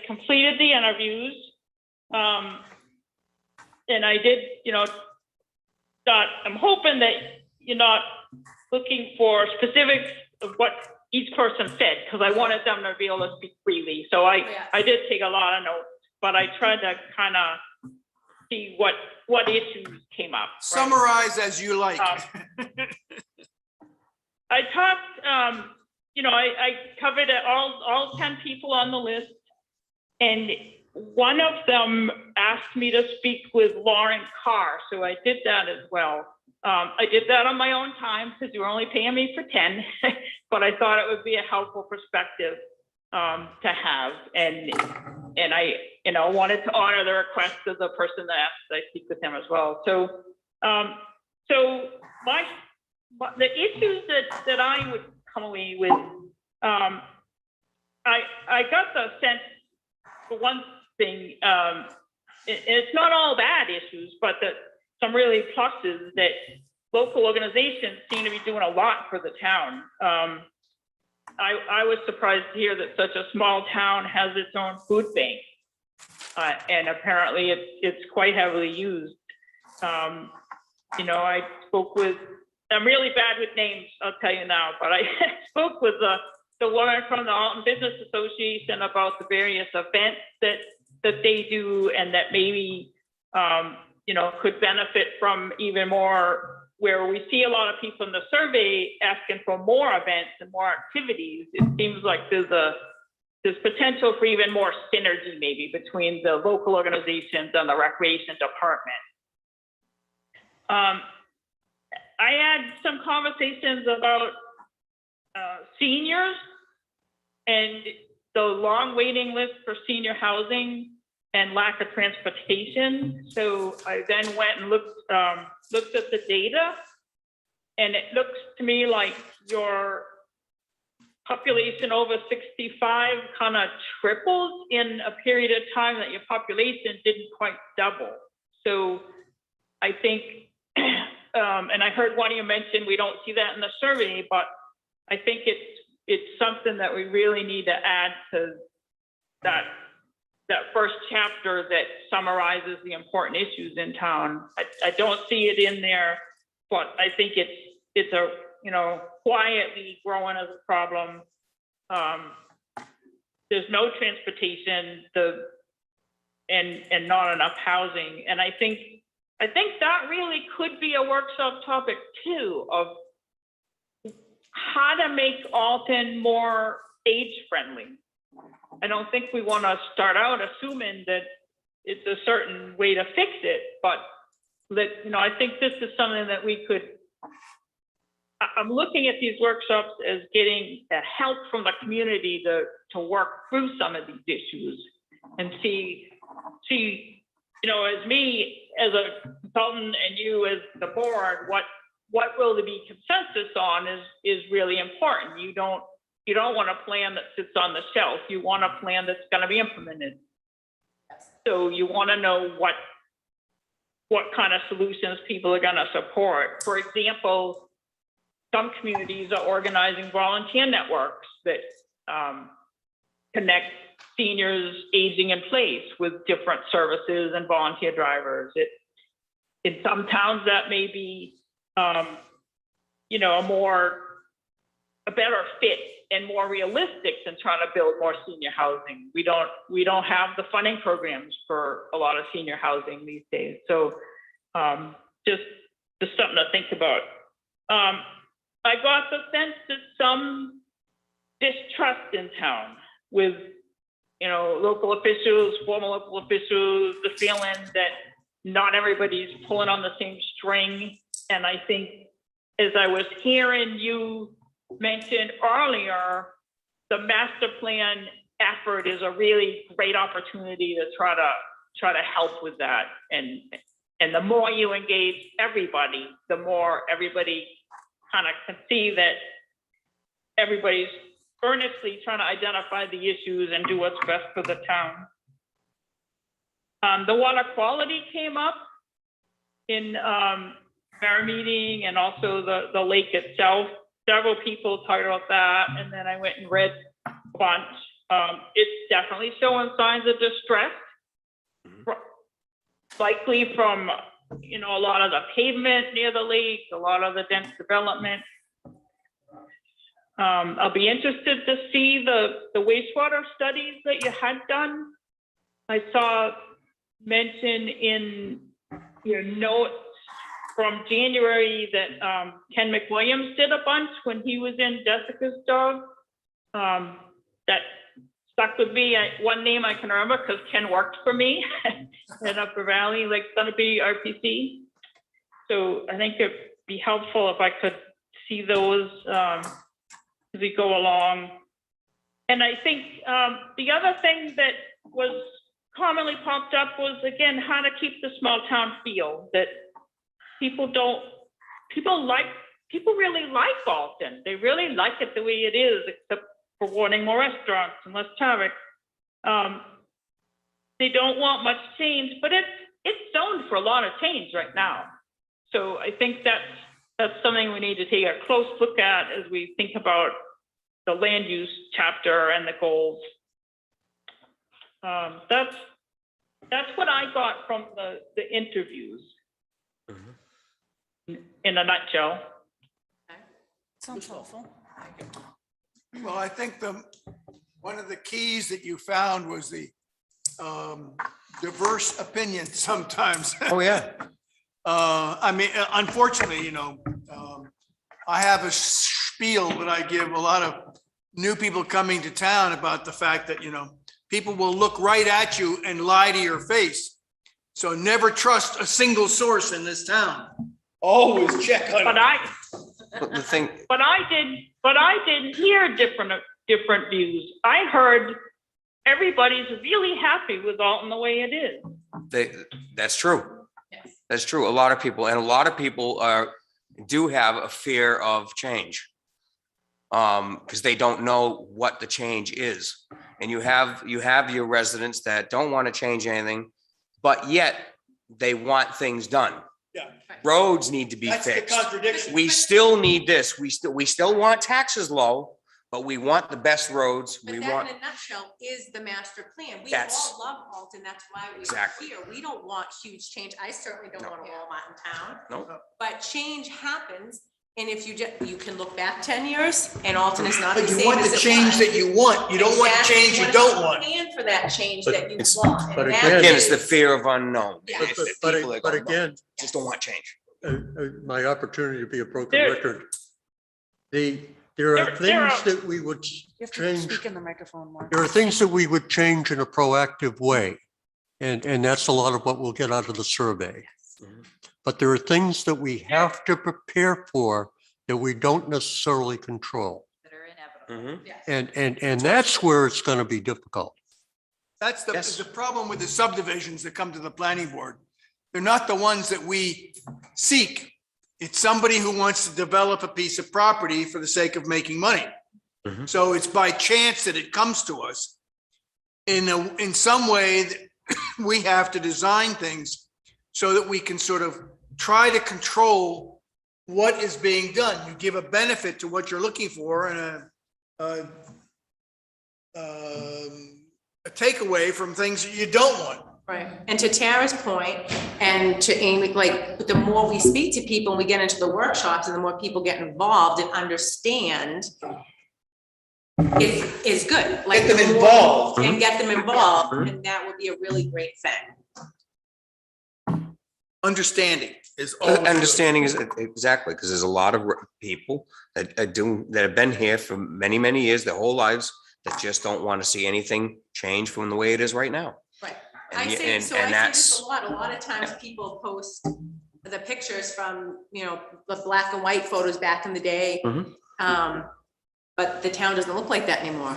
completed the interviews. And I did, you know, I'm hoping that you're not looking for specifics of what each person said, because I wanted them to be able to speak freely. So I did take a lot of notes, but I tried to kind of see what issues came up. Right? Summarize as you like. I talked, you know, I covered all 10 people on the list, and one of them asked me to speak with Lauren Carr, so I did that as well. I did that on my own time because you were only paying me for 10, but I thought it would be a helpful perspective to have, and I, you know, wanted to honor the request of the person that asked that I speak with him as well. So, the issues that I would come away with, I got the sense, for one thing, it's not all bad issues, but that some really pluses, that local organizations seem to be doing a lot for the town. I was surprised to hear that such a small town has its own food bank, and apparently it's quite heavily used. You know, I spoke with, I'm really bad with names, I'll tell you now, but I spoke with the woman from the Alton Business Association about the various events that they do, and that maybe, you know, could benefit from even more, where we see a lot of people in the survey asking for more events and more activities. It seems like there's potential for even more synergy maybe between the local organizations and the recreation department. I had some conversations about seniors and the long waiting list for senior housing and lack of transportation. So I then went and looked at the data, and it looks to me like your population over 65 kind of tripled in a period of time that your population didn't quite double. So I think, and I heard one of you mention we don't see that in the survey, but I think it's something that we really need to add to that first chapter that summarizes the important issues in town. I don't see it in there, but I think it's a, you know, quietly growing as a problem. There's no transportation, and not enough housing, and I think that really could be a workshop topic too, of how to make Alton more age friendly. I don't think we want to start out assuming that it's a certain way to fix it, but that, you know, I think this is something that we could I'm looking at these workshops as getting help from the community to work through some of these issues and see, you know, as me, as a consultant and you as the board, what will there be consensus on is really important. You don't want a plan that sits on the shelf. You want a plan that's going to be implemented. So you want to know what kind of solutions people are going to support. For example, some communities are organizing volunteer networks that connect seniors aging in place with different services and volunteer drivers. In some towns that may be, you know, a better fit and more realistic than trying to build more senior housing. We don't have the funding programs for a lot of senior housing these days. So just something to think about. I got the sense that some distrust in town with, you know, local officials, former local officials, the feeling that not everybody's pulling on the same string. And I think as I was hearing you mention earlier, the master plan effort is a really great opportunity to try to help with that. And the more you engage everybody, the more everybody kind of can see that everybody's earnestly trying to identify the issues and do what's best for the town. The water quality came up in our meeting, and also the lake itself. Several people talked about that, and then I went and read a bunch. It's definitely showing signs of distress, likely from, you know, a lot of the pavement near the lake, a lot of the dense development. I'll be interested to see the wastewater studies that you had done. I saw mention in your notes from January that Ken McWilliams did a bunch when he was in Jessica's job. That stuck with me. One name I can remember because Ken worked for me in Upper Valley, like Sunapee RPC. So I think it'd be helpful if I could see those as we go along. And I think the other thing that was commonly popped up was, again, how to keep the small town feel that people really like Alton. They really like it the way it is, except for wanting more restaurants and less traffic. They don't want much change, but it's zoned for a lot of change right now. So I think that's something we need to take a close look at as we think about the land use chapter and the goals. That's what I got from the interviews. In a nutshell. Sounds helpful. Well, I think one of the keys that you found was the diverse opinion sometimes. Oh, yeah. I mean, unfortunately, you know, I have a spiel that I give a lot of new people coming to town about the fact that, you know, people will look right at you and lie to your face. So never trust a single source in this town. Always check on it. The thing, But I didn't hear different views. I heard everybody's really happy with Alton the way it is. that's true. Yes. That's true. A lot of people do have a fear of change. Because they don't know what the change is. And you have your residents that don't want to change anything, but yet they want things done. Yeah. Roads need to be That's the fixed. contradiction. We still need this. We still want taxes low, but we want the best roads. But We that want, in a nutshell is the master plan. We That's- all love Alton, that's why we're Exactly. here. We don't want huge change. I certainly don't No. want a Walmart in town. no, But change happens, and if you can look back 10 years, and Alton is not the But same you want as the it change was. that you want. You don't want the Exactly. change you What is don't the want. Plan for that change But that you it's- want. and but that again, it's the is- fear of unknown. Yeah. It's the But people that but go, again, just don't want change. my opportunity to be a broken There- record. There There- are there things are- that we would You have to change. speak in the microphone more. There are things that we would change in a proactive way. And that's a lot of what we'll get out of the survey. Mhm. But there are things that we have to prepare for that we don't necessarily control. That are inevitable. Mhm. And that's where it's going to be difficult. That's Yes. the problem with the subdivisions that come to the planning board. They're not the ones that we seek. It's somebody who wants to develop a piece of property for the sake of making money. Mhm. So it's by chance that it comes to us. In some way, that we have to design things so that we can sort of try to control what is being done. You give a benefit to what you're looking for and a takeaway from things that you don't want. Right, and to Tara's point, and to Amy, like, the more we speak to people and we get into the workshops and the more people get involved and understand is good. Like, Get them the more- involved. And get them involved, and that would be a really great thing. Understanding is always good. Understanding is exactly, because there's a lot of people that have been here for many, many years, their whole lives, that just don't want to see anything change from the way it is right now. Right. And I y- say, and- so and I say that's- this a lot of times people post the pictures from, the black and white photos back in the day. Mhm. But the town doesn't look like that anymore.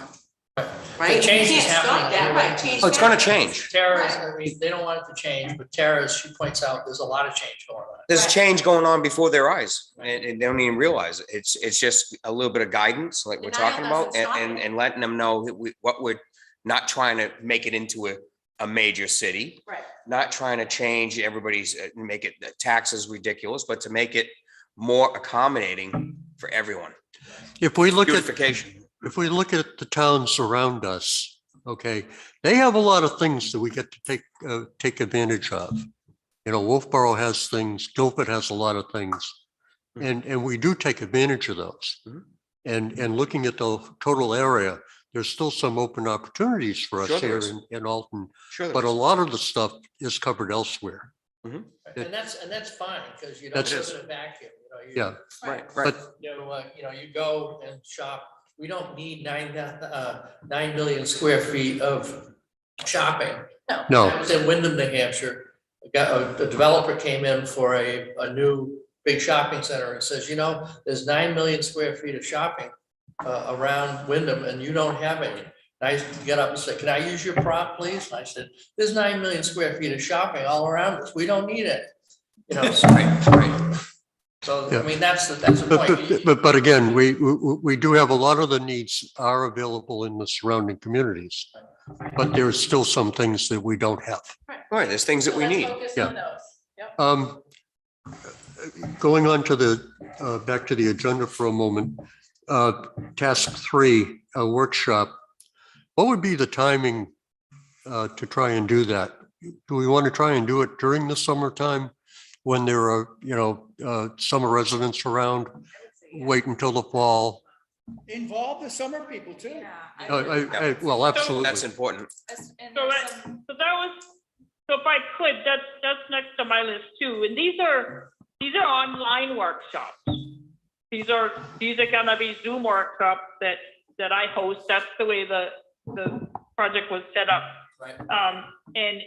Right? The change You is can't stop happening that, anyway. right, change Oh, it's gonna happens. change. Tara's, I mean, they don't want it to change, but Tara, as she points out, there's a lot of change going on. There's Right. change going on before their eyes, and they don't even realize it. It's just a little bit of guidance, like we're Denial talking about, doesn't stop it. and letting them know that what we're not trying to make it into a major city, Right. not trying to change everybody's, make it taxes ridiculous, but to make it more accommodating for everyone. If we look at Beautification. if we look at the towns around us, okay, they have a lot of things that we get to take advantage of. Wolfboro has things, Guilford has a lot of things, and we do take advantage of those. Mhm. And looking at the total area, there's still some open opportunities for us Sure there here is. in Alton, Sure. but a lot of the stuff is covered elsewhere. And that's fine, because you don't That's- live in a vacuum, Yeah, Right, right. but you go and shop. We don't need 9 million square feet of shopping. I no, was in Wyndham, New Hampshire. A developer came in for a new big shopping center and says, there's 9 million square feet of shopping around Wyndham and you don't have any. And I get up and say, can I use your prop, please? And I said, there's 9 million square feet of shopping all around us. We don't need it. Right. So, Yeah. I mean, that's the point. but again, we do have a lot of the needs are available in the surrounding communities, but there's still some things that we don't have. Right, there's things that So we let's need. focus Yeah. on those. Yep. Going on to back to the agenda for a moment, task 3, a workshop. What would be the timing to try and do that? Do we want to try and do it during the summertime when there are, summer residents around? Wait until the fall? Involve the summer people too. Well, absolutely. That's important. So if I could, that's next to my list too. And these are online workshops. These are gonna be Zoom workshops that I host. That's the way the project was set up. Right. And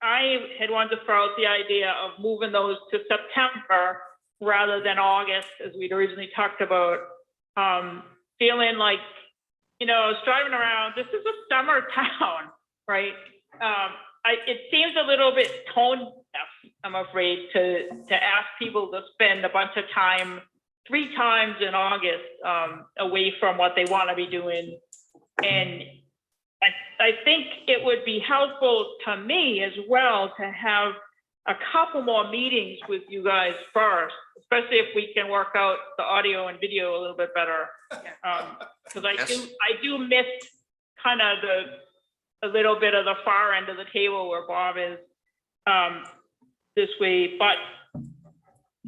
I had wanted to throw out the idea of moving those to September rather than August, as we'd originally talked about. Feeling like, I was driving around, this is a summer town, right? It seems a little bit tone deaf, I'm afraid, to ask people to spend a bunch of time, 3 times in August, away from what they want to be doing. And I think it would be helpful to me as well to have a couple more meetings with you guys first, especially if we can work out the audio and video a little bit better. Because I do miss kind of a little bit of the far end of the table where Bob is this way. But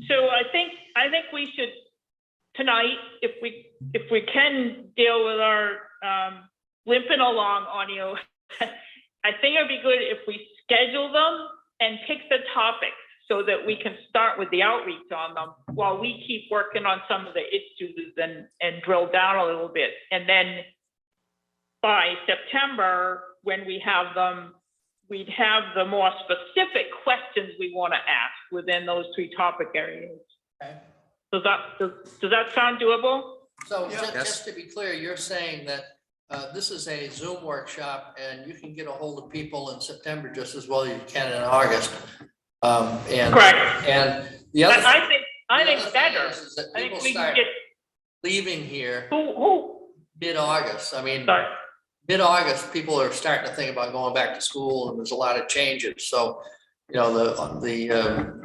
so I think we should tonight, if we can deal with our limping along audio, I think it'd be good if we schedule them and pick the topics so that we can start with the outreach on them while we keep working on some of the issues and drill down a little bit. And then by September, when we have them, we'd have the more specific questions we want to ask within those 3 topic areas. Okay. Does that sound doable? So Yeah. just to be clear, you're saying that this is a Zoom workshop and you can get a hold of people in September just as well as you can in August. And Correct. And the other. I think the other thing better. is that I think people we can start get, leaving here who, mid-August. I mean, sorry. mid-August, people are starting to think about going back to school and there's a lot of changes. So, you know,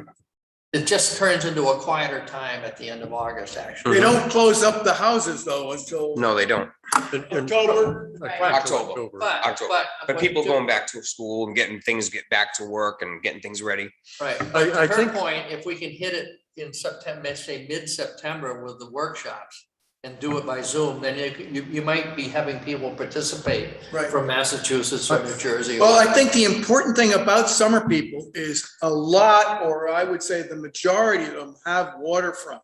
it just turns into a quieter time at the end of August, actually. They don't close up the houses though until No, they don't. October. October. October. But people to- going back to school and getting back to work and getting things ready. Right, I but to her think- point, if we can hit it in September, say mid-September with the workshops and do it by Zoom, then you might be having people participate Right. from Massachusetts or New Jersey. Well, I think the important thing about summer people is a lot, or I would say the majority of them have waterfront.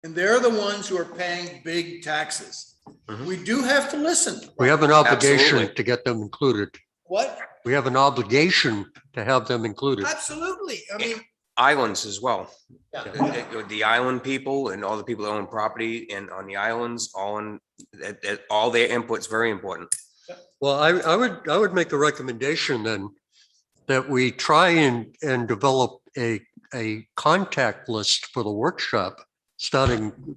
And they're the ones who are paying big taxes. Mhm. We do have to listen. We have an obligation Absolutely. to get them included. What? We have an obligation to have them included. Absolutely. I mean, Islands as well. Yeah. The island people and all the people that own property and on the islands, all their input's very important. Well, I would make a recommendation then that we try and develop a contact list for the workshop, starting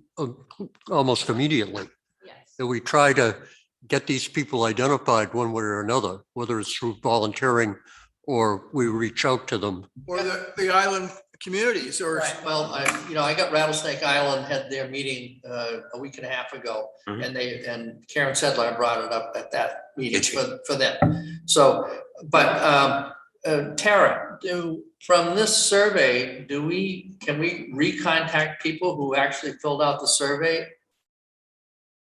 almost immediately. Yes. That we try to get these people identified one way or another, whether it's through volunteering or we reach out to them. or the island communities or. Right, well, I got Rattlesnake Island had their meeting a week and a half ago. Mhm. And Karen Sedlar brought it up at that meeting for them. So, but Tara, from this survey, can we recontact people who actually filled out the survey?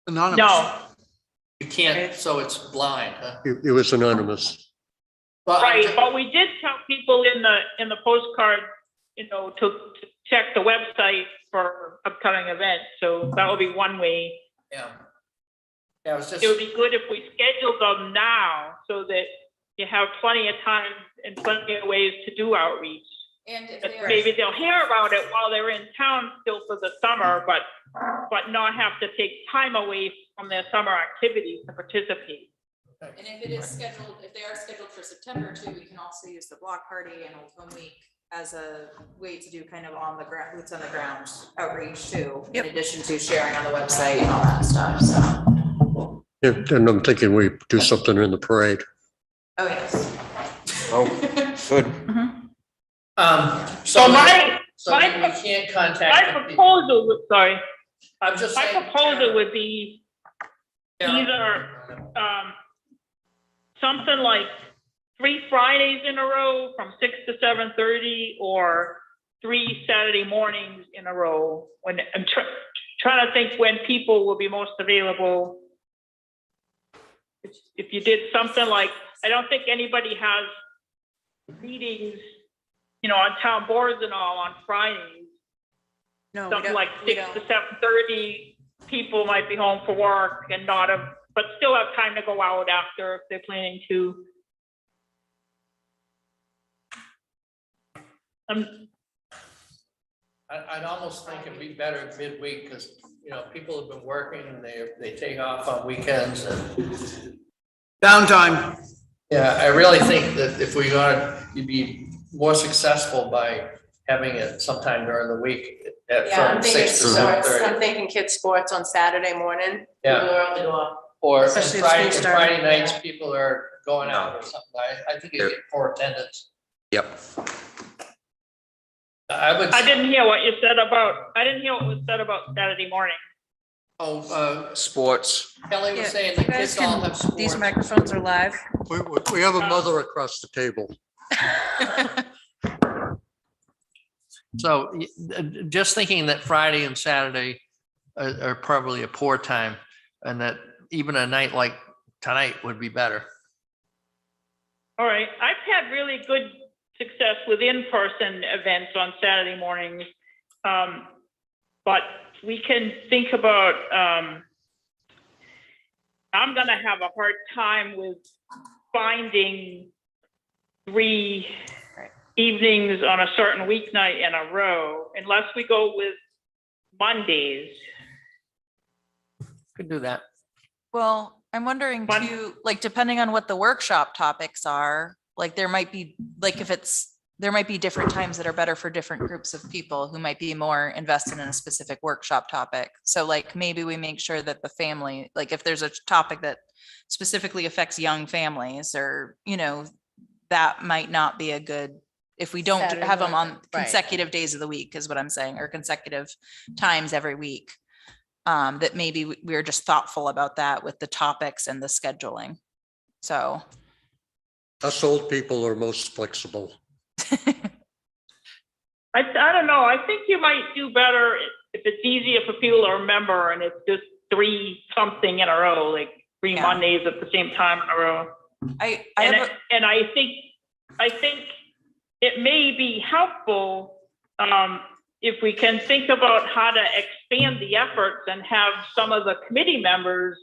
Anonymous. No, You can't, so it's blind, huh? It was anonymous. Well, right, but we did tell people in the postcard, to check the website for upcoming events, so that would be one way. Yeah. Yeah, it was just. It would be good if we scheduled them now, so that you have plenty of time and plenty of ways to do outreach. And if But they are. maybe they'll hear about it while they're in town still for the summer, but not have to take time away from their summer activities to participate. And if it is scheduled, if they are scheduled for September too, we can also use the block party and Old Home Week as a way to do kind of on the ground, boots on the ground outreach too, in addition to sharing on the website and all that stuff, so. And I'm thinking we do something in the parade. Oh, yes. Oh, good. So my maybe we can't contact. the people. proposal, sorry, I'm just my saying. proposal would be Tara, either, something like 3 Fridays in a row from 6 to 7:30, or 3 Saturday mornings in a row. When I'm trying to think when people will be most available. If you did something like, I don't think anybody has meetings, on town boards and all on Fridays. No, we Something don't, like we 6 to don't. 7:30, people might be home for work and but still have time to go out after if they're planning to. I'd almost think it'd be better midweek, because, people have been working and they take off on weekends and. Downtime. Yeah, I really think that if we you'd be more successful by having it sometime during the week Yeah, from 6 to 7:30. I'm thinking kids' sports on Saturday morning. Yeah. People are early to go. Or Especially if Friday, school started. Friday nights, people are going out or something. I think you get poor attendance. Yep. I didn't hear what you said about, was said about Saturday morning. Sports. Kelly was Yeah, saying you the guys kids all can- have sports. These microphones are live. We have a mother across the table. So just thinking that Friday and Saturday are probably a poor time, and that even a night like tonight would be better. All right, I've had really good success with in-person events on Saturday mornings. But we can think about, I'm gonna have a hard time with finding 3 evenings on a certain weeknight in a row, unless we go with Mondays. Could do that. Well, I'm wondering One- too, like, depending on what the workshop topics are, like, there might be, like, there might be different times that are better for different groups of people who might be more invested in a specific workshop topic. So like, maybe we make sure that the family, like, if there's a topic that specifically affects young families, or, that might not be a good, if we don't Saturday have them on morning, right. consecutive days of the week, is what I'm saying, or consecutive times every week. That maybe we're just thoughtful about that with the topics and the scheduling. So. Us old people are most flexible. I don't know, I think you might do better if it's easier for people to remember and it's just 3 something in a row, like 3 Yeah. Mondays at the same time in a row. I And, have, I think it may be helpful, if we can think about how to expand the efforts and have some of the committee members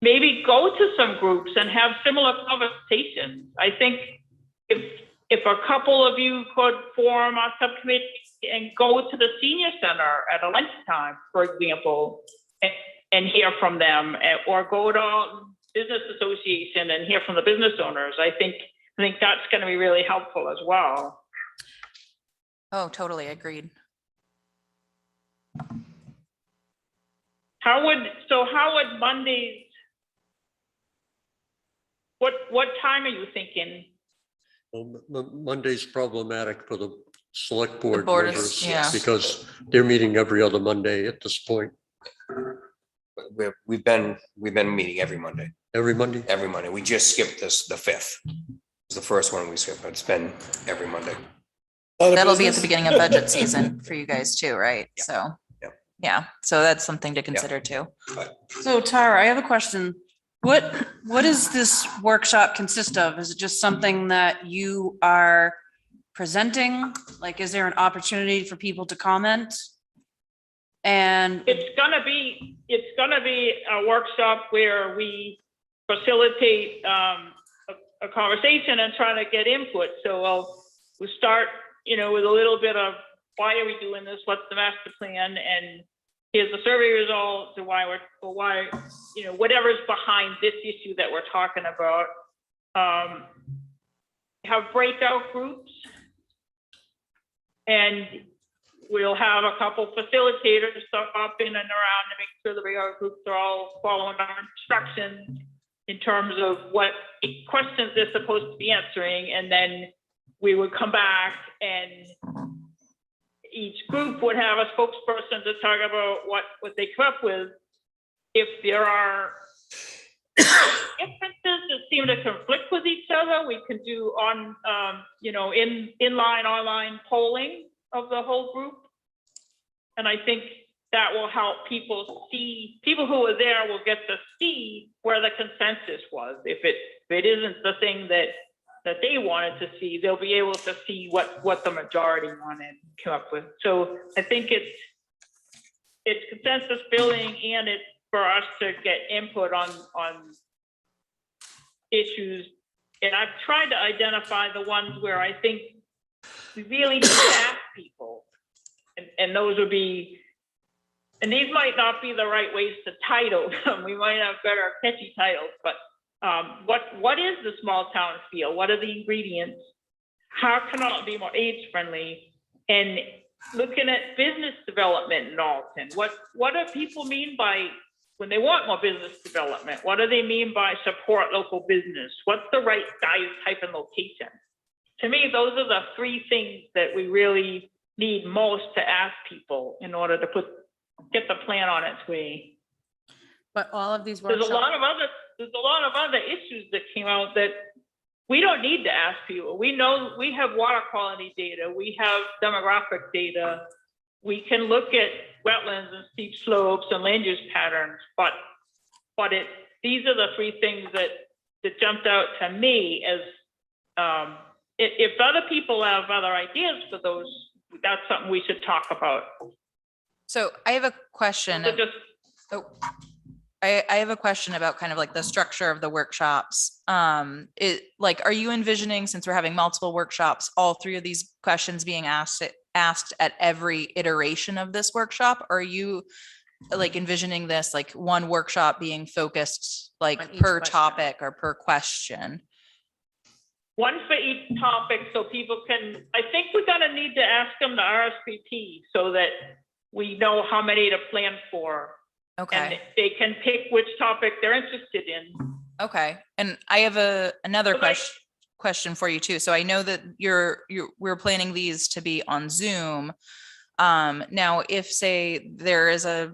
maybe go to some groups and have similar conversations. I think if a couple of you could form a subcommittee and go to the senior center at a lunchtime, for example, and hear from them, or go to business association and hear from the business owners, I think that's going to be really helpful as well. oh, totally agreed. How would Mondays, what time are you thinking? Well, Monday's problematic for the select board board is- members yeah. because they're meeting every other Monday at this point. We've been meeting every Monday. Every Monday? Every Monday. We just skipped the 5th. It's the first one we skipped, but it's been every Monday. That'll be at the beginning of budget season for you guys too, right? Yeah. So. Yeah. Yeah, so that's something to consider too. So Tara, I have a question. What does this workshop consist of? Is it just something that you are presenting? Like, is there an opportunity for people to comment? And It's gonna be a workshop where we facilitate a conversation and try to get input. So we'll start, with a little bit of why are we doing this? What's the master plan? And here's the survey results, and why whatever's behind this issue that we're talking about. Have breakout groups, and we'll have a couple facilitators up in and around to make sure the breakout groups are all following our instructions in terms of what questions they're supposed to be answering. And then we would come back and each group would have a spokesperson to talk about what they come up with. If there are differences that seem to conflict with each other, we can do inline, online polling of the whole group. And I think that will help people who are there will get to see where the consensus was. If it isn't the thing that they wanted to see, they'll be able to see what the majority wanted and come up with. So I think it's consensus building, and it's for us to get input on issues. And I've tried to identify the ones where I think we really need to ask people. And those would be, and these might not be the right ways to title them. We might have better catchy titles, but what is the small town feel? What are the ingredients? How can it be more age friendly? And looking at business development in Alton, what do people mean by when they want more business development? What do they mean by support local business? What's the right size, type, and location? To me, those are the 3 things that we really need most to ask people in order to get the plan on its way. but all of these There's workshops. a lot of other issues that came out that we don't need to ask people. We know we have water quality data, we have demographic data, we can look at wetlands and steep slopes and land use patterns, but these are the 3 things that jumped out to me as if other people have other ideas for those, that's something we should talk about. So I have a question. So just I have a question about kind of like the structure of the workshops. Are you envisioning, since we're having multiple workshops, all 3 of these questions being asked asked at every iteration of this workshop? Or are you like envisioning this, like one workshop being focused like On each per question. topic or per question? One for each topic, so people can, I think we're gonna need to ask them to RSVP so that we know how many to plan for. And Okay, they can pick which topic they're interested in. okay. And I have another But like- question for you too. So I know that we're planning these to be on Zoom. Now, if say there is a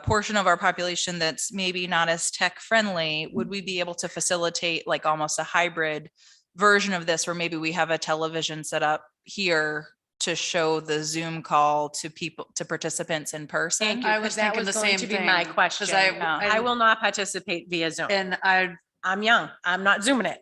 portion of our population that's maybe not as tech friendly, would we be able to facilitate like almost a hybrid version of this, where maybe we have a television set up here to show the Zoom call to people, to participants in person? Thank you, I because was that thinking was the going same to be my thing, 'cause question. I- I will not participate via Zoom. And I'm young. I'm not Zooming it.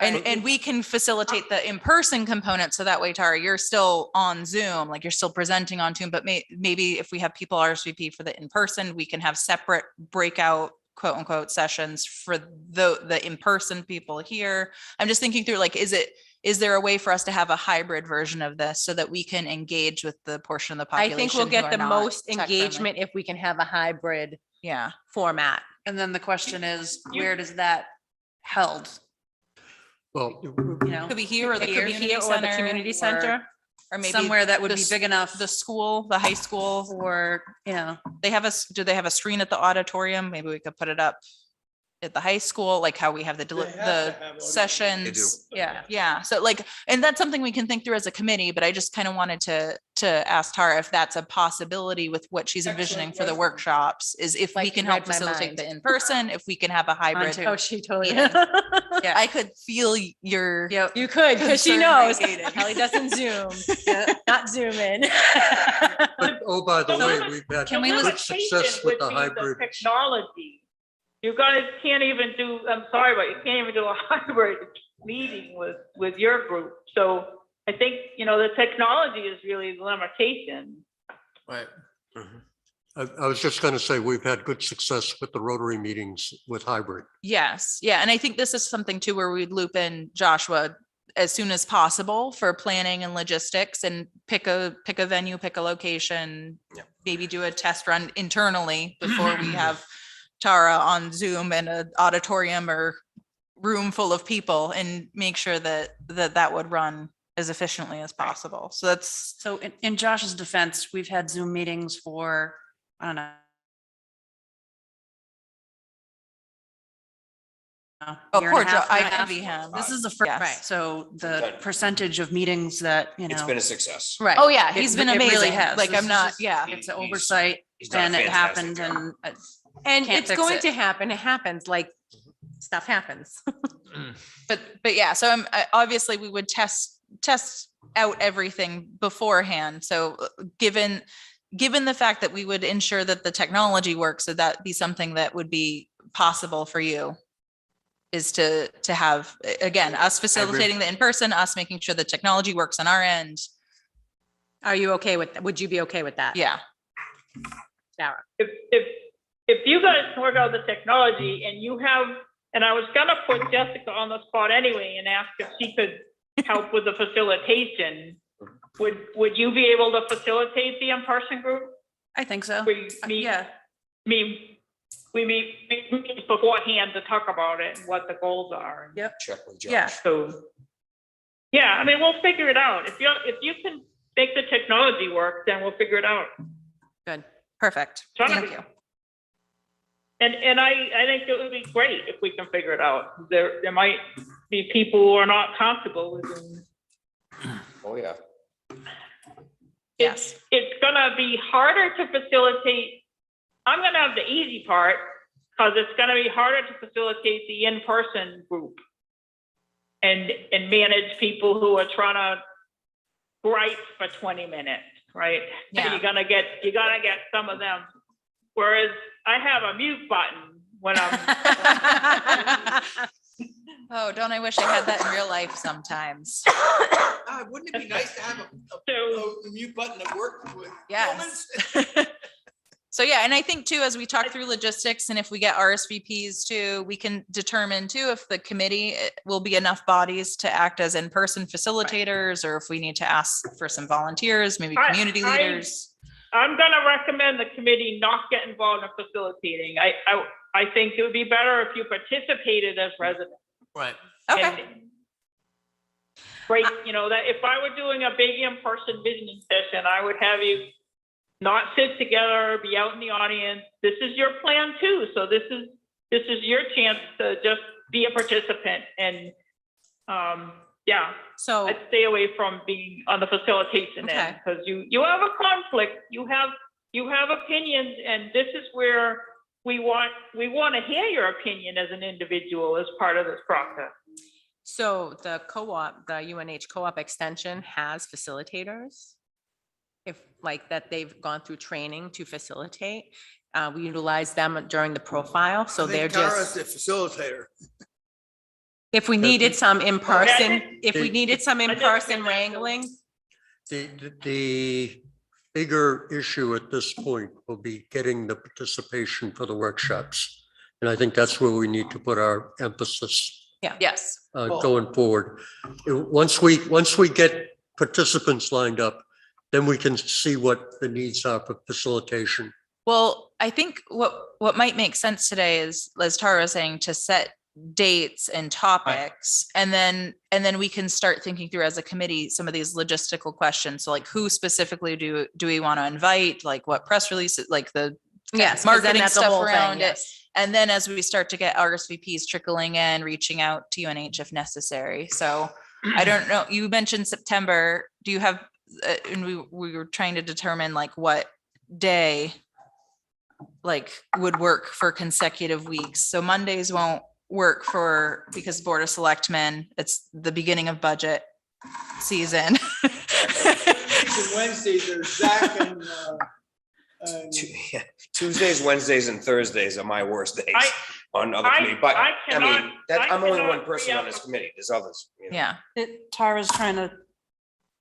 And we can facilitate the in-person component, so that way, Tara, you're still on Zoom, like you're still presenting on Zoom, but maybe if we have people RSVP for the in-person, we can have separate breakout quote unquote sessions for the in-person people here. I'm just thinking through, like, is there a way for us to have a hybrid version of this so that we can engage with the portion of the I population? think we'll who get are the not most tech-friendly? engagement if we can have a hybrid Yeah. format. and then the question is, where does that held? Well, You know, Could be here or the It could be community here or the center, community or- center. or maybe somewhere that would the be s- big enough the school, the high school. for, They have do they have a screen at the auditorium? Maybe we could put it up at the high school, like how we have the sessions. Yeah. So like, and that's something we can think through as a committee, but I just kind of wanted to ask Tara if that's a possibility with what she's envisioning for the workshops, is if we Like, can you help read my facilitate mind. the in-person, if we can have a hybrid. too. Oh, she totally. Yeah. Yeah. I could feel your. Yep. You could, because she Concern knows radiating. Kelly doesn't Zoom, not Zoom in. but, oh, by the So way, we've had can we good limitation success with would the be hybrid. Technology. You guys can't even do, I'm sorry, but you can't even do a hybrid meeting with your group. So I think, the technology is really the limitation. Right. I was just going to say, we've had good success with the Rotary meetings with hybrid. Yes, yeah, and I think this is something too where we'd loop in Joshua as soon as possible for planning and logistics, and pick a venue, pick a location. Yeah. Maybe do a test run internally before we have Tara on Zoom in an auditorium or room full of people, and make sure that would run as efficiently as possible. So that's, So in Josh's defense, we've had Zoom meetings for, I don't know. oh, year and poor a Joe, half, I year and a half. envy him. This is the first, Yes. Right. so the Good. percentage of meetings that, It's been a success. Right. Oh, yeah, It- he's been it really amazing. has. Like, This I'm is not, just- yeah. it's an He's- oversight He's done a and it fantastic happened job. and And Can't it's fix going it. to happen. It happens, like, stuff happens. But yeah, so obviously we would test out everything beforehand. So given the fact that we would ensure that the technology works, so that be something that would be possible for you, is to have, again, us facilitating the in-person, us making sure the technology works on our end. Are you okay with, would you be okay with that? Yeah. Sarah? If you guys can work out the technology and you have, and I was gonna put Jessica on the spot anyway and ask if she could help with the facilitation, would you be able to facilitate the in-person group? I think so. We meet, Yeah, we meet beforehand to talk about it and what the goals are. Yep. Check with Josh. Yeah. So, yeah, I mean, we'll figure it out. If you can make the technology work, then we'll figure it out. Good. Perfect. So- Thank you. And I think it would be great if we can figure it out. There might be people who are not comfortable with Zoom. Oh, yeah. Yes. It's gonna be harder to facilitate. I'm gonna have the easy part, because it's gonna be harder to facilitate the in-person group. And manage people who are trying to gripe for 20 minutes, right? Yeah. You're gonna get some of them. Whereas I have a mute button when I'm, Oh, don't I wish I had that in real life sometimes? Wouldn't it be nice to have so, a mute button that worked with Yes. humans? So yeah, and I think too, as we talk through logistics and if we get RSVPs too, we can determine too if the committee will be enough bodies to act as in-person facilitators, or if we need to ask for some volunteers, maybe community leaders. I'm gonna recommend the committee not get involved in facilitating. I think it would be better if you participated as residents. Right. Okay. And break, you know, that if I were doing a big in-person visioning session, I would have you not sit together, be out in the audience. This is your plan too. So this is your chance to just be a participant and, yeah. So I'd stay away from being on the facilitation Okay. end, because you have a conflict, you have opinions, and this is where we want to hear your opinion as an individual as part of this process. So the co-op, the UNH co-op extension has facilitators. If like that they've gone through training to facilitate, we utilize them during the profile, so they're Tara's just. the facilitator. If we needed some in-person, Okay. if we needed some I didn't in-person get that, wrangling, The bigger issue at this point will be getting the participation for the workshops. And I think that's where we need to put our emphasis yes. going forward. Once we get participants lined up, then we can see what the needs are for facilitation. Well, I think what might make sense today is, as Tara was saying, to set dates and topics, and then we can start thinking through as a committee some of these logistical questions. So like, who specifically do we want to invite? Like what press releases, like the yes, 'cause then marketing that's a stuff whole around thing, it. yes. And then as we start to get RSVPs trickling in, reaching out to UNH if necessary. So I don't know, you mentioned September. Do you have, and we were trying to determine like what day like would work for consecutive weeks. So Mondays won't work because Board of Selectmen, it's the beginning of budget season. Wednesdays are Zach and Tuesdays, Wednesdays, and Thursdays are my worst days on other I- committee, but I I mean, cannot- I'm only one cannot person agree on on this the- committee, there's others. you know. Yeah, Tara's trying to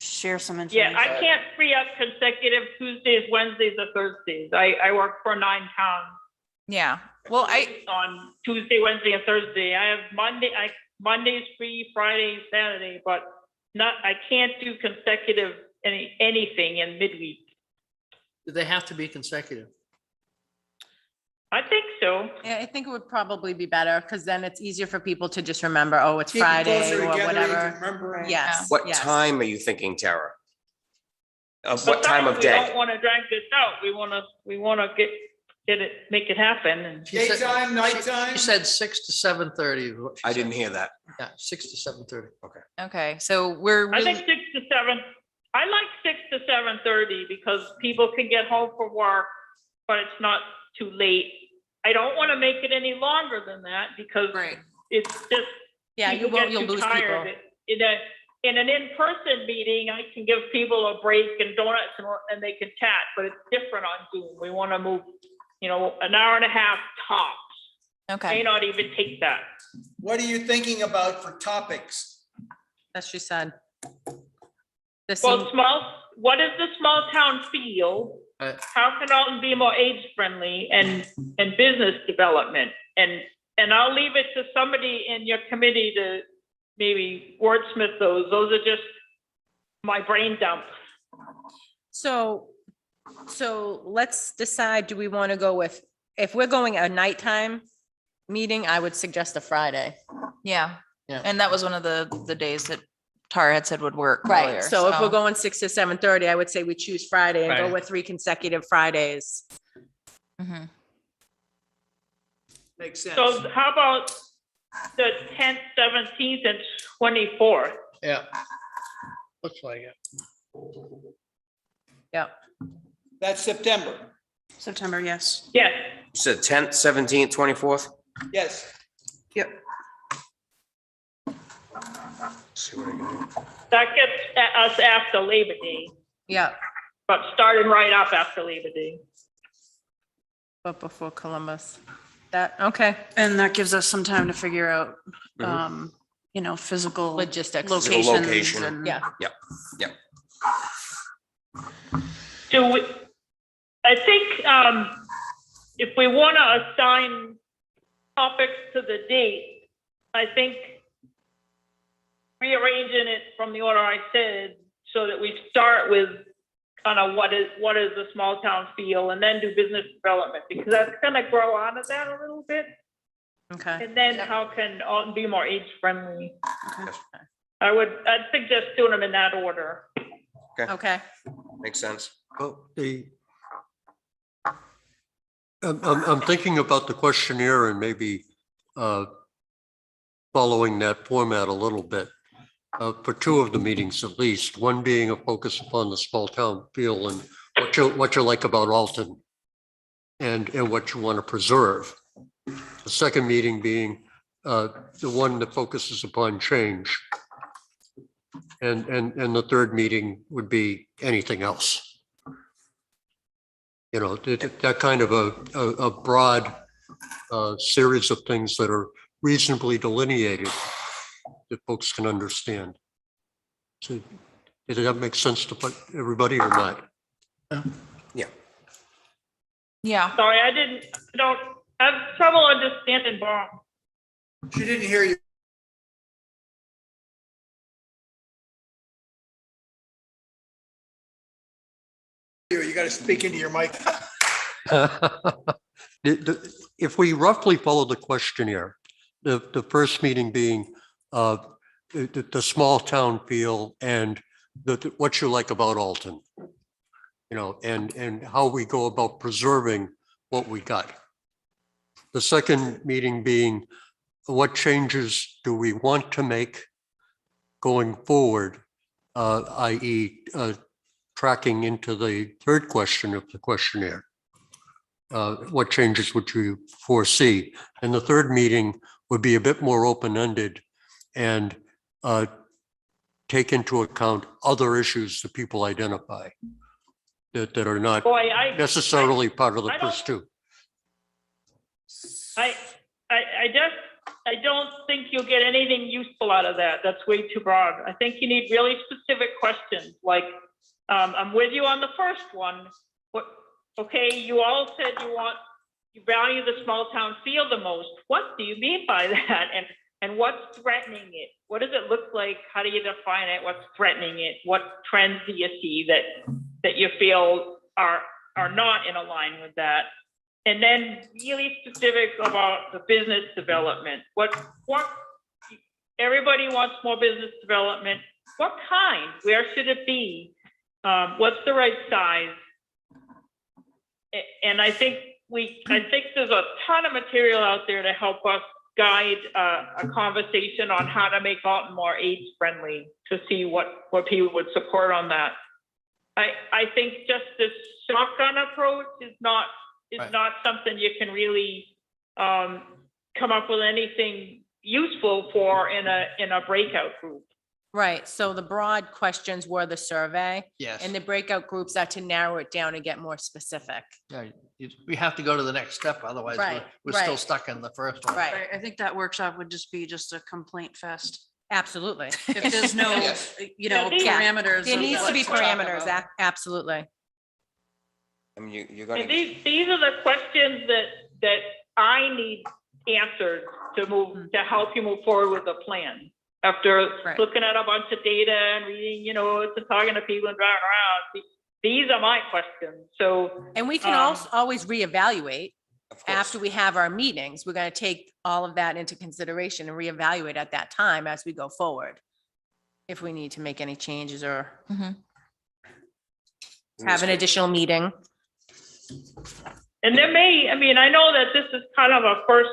share some information. Yeah, I can't free up consecutive Tuesdays, Wednesdays, or Thursdays. I work for 9 towns. yeah. Well, On Tuesday, Wednesday, and Thursday. I have Monday's free, Friday, Saturday, but I can't do consecutive anything in midweek. Do they have to be consecutive? I think so. Yeah, I think it would probably be better, because then it's easier for people to just remember, oh, it's keep it Friday closer or together, you can whatever. remember. Yes. What yes. time are you thinking, Tara? Of what Besides, time of We day? don't want to drag this out. We want to get it, make it happen. And She said- Daytime, nighttime? She said 6 to 7:30. I didn't hear that. Yeah, 6 to 7:30. okay, so we're I really, think 6 to 7. I like 6 to 7:30 because people can get home from work, but it's not too late. I don't want to make it any longer than that because right. it's just. Yeah, people you won't, get you'll too lose tired. people. In an in-person meeting, I can give people a break and donuts and they can chat, but it's different on Zoom. We want to move, an hour and a half tops. May Okay, not even take that. What are you thinking about for topics? As she said. The Well, scene- what is the small town feel? Uh, How can Alton be more age friendly and business development? And I'll leave it to somebody in your committee to maybe wordsmith those. Those are just my brain dump. So let's decide, do we want to go with, if we're going a nighttime meeting, I would suggest a Friday. yeah. Yeah. And that was one of the days that Tara had said would work earlier. So if we're going 6 to 7:30, I would say we choose Friday and go Friday. with 3 consecutive Fridays. Mhm. Makes sense. So how about the 10th, 17th, and 24th? Yeah. Looks like it. Yeah. That's September. September, yes. Yes, You said 10th, 17th, 24th? Yes. See what I can do. that gets us after Labor Day, Yeah, but starting right up after Labor Day. but before Columbus. Okay, And that gives us some time to figure out, Mhm. physical logistics. Physical locations location. and. Yeah. I think if we want to assign topics to the date, I think rearranging it from the order I said, so that we start with kind of what is the small town feel, and then do business development, because that's gonna grow out of that a little bit. Okay. And then how can all be more age friendly? Okay. I'd suggest doing them in that order. Okay. Makes sense. Well, I'm thinking about the questionnaire and maybe following that format a little bit for two of the meetings at least, one being a focus upon the small town feel and what you like about Alton and what you want to preserve. The second meeting being the one that focuses upon change. And the third meeting would be anything else. You know, that kind of a broad series of things that are reasonably delineated that folks can understand. So did that make sense to put everybody or not? Yeah. Sorry, I don't have trouble understanding Bob. She didn't hear you. You got to speak into your mic. If we roughly follow the questionnaire, the first meeting being the small town feel and what you like about Alton, you know, and how we go about preserving what we got. The second meeting being what changes do we want to make going forward, i.e. Tracking into the third question of the questionnaire. What changes would you foresee? And the third meeting would be a bit more open-ended and take into account other issues that people identify that are not Boy, necessarily part of the first two. I don't think you'll get anything useful out of that. That's way too broad. I think you need really specific questions, like, I'm with you on the first one. Okay, you all said you value the small town feel the most. What do you mean by that? And what's threatening it? What does it look like? How do you define it? What's threatening it? What trends do you see that you feel are not in line with that? And then really specific about the business development. What everybody wants more business development. What kind? Where should it be? What's the right size? And I think there's a ton of material out there to help us guide a conversation on how to make Alton more age friendly, to see what people would support on that. I think just this shotgun approach is not something you can really come up with anything useful for in a breakout group. Right, so the broad questions were the survey, Yes. and the breakout groups are to narrow it down and get more specific. Yeah, we have to go to the next step, otherwise Right, we're still right. stuck in the first one. Right, I think that workshop would just be just a complaint fest. absolutely. If there's no, Yes. Yeah. parameters. There of needs to what be talk parameters, about. absolutely. I mean, you're And gonna, these are the questions that I need answered to help you move forward with the plan. After Right. looking at a bunch of data and reading, and talking to people and driving around, these are my questions. So, And we can also always reevaluate of course. after we have our meetings. We're gonna take all of that into consideration and reevaluate at that time as we go forward. If we need to make any changes or have an additional meeting. and I know that this is kind of a first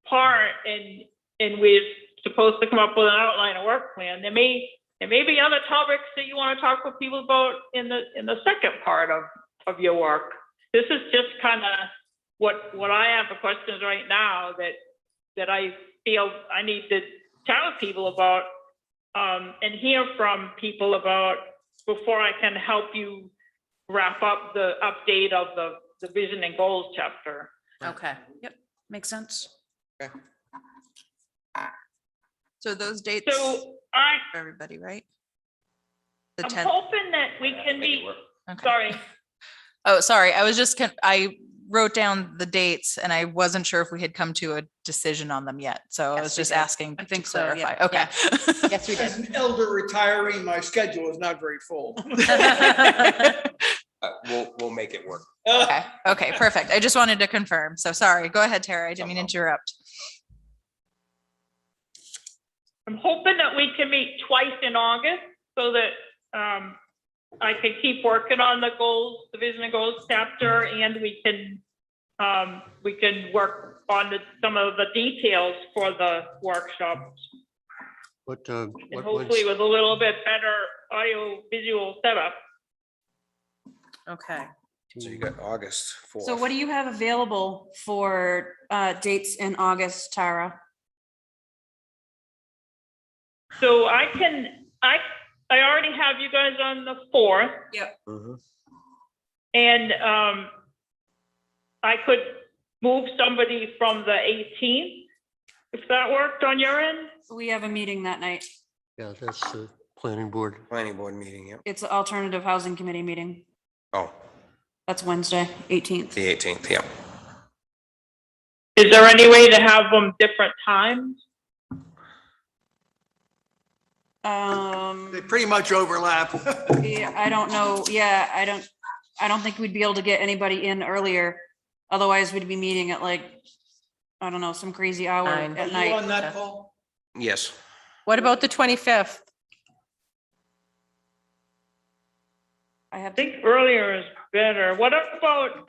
part and we're supposed to come up with an outline, a work plan. There may be other topics that you want to talk with people about in the second part of your work. This is just kind of what I have for questions right now that I feel I need to chat with people about and hear from people about before I can help you wrap up the update of the vision and goals chapter. Okay, yep, makes sense. So those dates So for everybody, right? The I'm 10th. hoping that we can Make it meet, work. Okay. sorry. Oh, sorry. I was just, I wrote down the dates and I wasn't sure if we had come to a decision on them yet. So I was Yes, we just did. asking I to think so, yeah. clarify. Okay. Yes, we As an elder retiree, my schedule is not very full. We'll make it work. Okay, okay, perfect. I just wanted to confirm. So sorry. Go ahead, Tara. I didn't mean to interrupt. I'm hoping that we can meet twice in August so that I can keep working on the goals, the vision and goals chapter, and we can work on some of the details for the workshops. What, And what hopefully with a little bit better audio visual setup. Okay. So you got August 4th. So what do you have available for dates in August, Tara? So I already have you guys on the 4th. Mhm. And I could move somebody from the 18th, if that worked on your end. We have a meeting that night. Yeah, that's the planning board. Planning board meeting, yep. It's an alternative housing committee meeting. Oh, That's Wednesday, 18th. the 18th, yeah. Is there any way to have them different times? They pretty much overlap. Yeah, I don't know. Yeah, I don't think we'd be able to get anybody in earlier. Otherwise, we'd be meeting at like, I don't know, some crazy hour Nine. Are at you night. on that, Paul? Yes. What about the 25th? I have, I think earlier is better. What about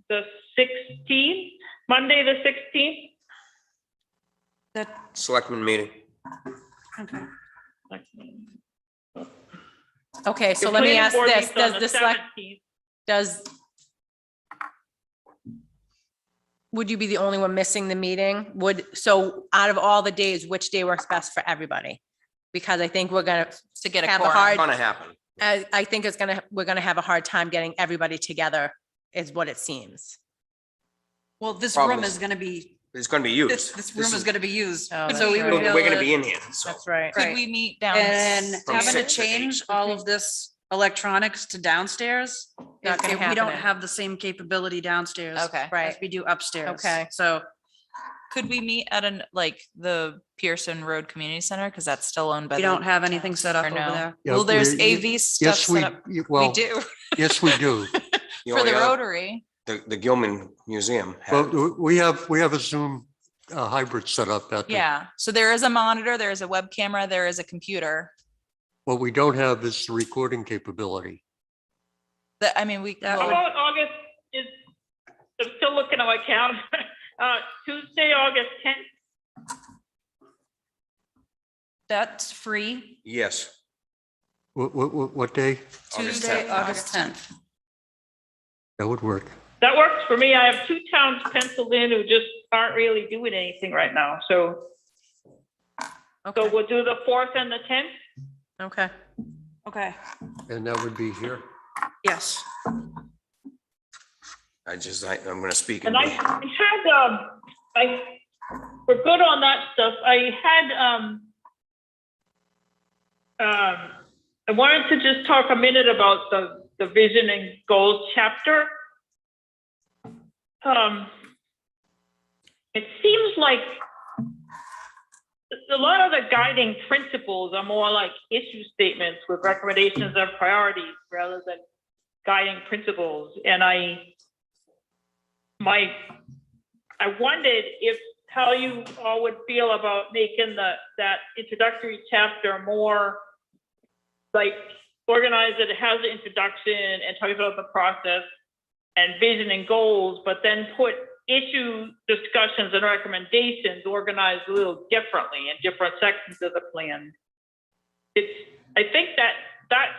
the 16th, Monday, the 16th? that, Selectmen meeting. okay. Okay, so Your let me planning ask board this, meets on does the select, 17th. would you be the only one missing the meeting? So out of all the days, which day works best for everybody? Because I think we're gonna To get a have a quorum. hard, Gonna happen. I think we're gonna have a hard time getting everybody together, is what it seems. Well, this Problem room is- is gonna be, It's gonna be this used. room is gonna be used. Oh, So we that's would right. We're be gonna able be in here, so. That's right. Could we meet down? And From having to 6 to 8. change all of this electronics to downstairs, Not gonna we don't happen. have the same capability downstairs. Okay. As Right. we do upstairs. Okay. So Could we meet at the Pearson Road Community Center? Because that's still owned by. we the don't have anything set up or over no? there. Yeah, Well, there's we- AV stuff Yes, we, set up. We well, do yes, we do. You for only the have Rotary. The Gilman Museum. Well, we have a Zoom hybrid set up at the, Yeah. So there is a monitor, there is a web camera, there is a computer. what we don't have is the recording capability. That, I mean, we, That How well, about August is, I'm still looking at my calendar. Tuesday, August 10th. That's free. Yes. What day? August Tuesday, 10th. August 10th. That would work. That works for me. I have 2 towns penciled in who just aren't really doing anything right now. So Okay, we'll do the 4th and the 10th. okay. Okay, And that would be here. yes. I'm gonna speak. And I had, we're good on that stuff. I wanted to just talk a minute about the vision and goals chapter. It seems like a lot of the guiding principles are more like issue statements with recommendations and priorities rather than guiding principles. And I wondered how you all would feel about making that introductory chapter more like organized, that it has an introduction and talks about the process and vision and goals, but then put issue discussions and recommendations organized a little differently in different sections of the plan. I think that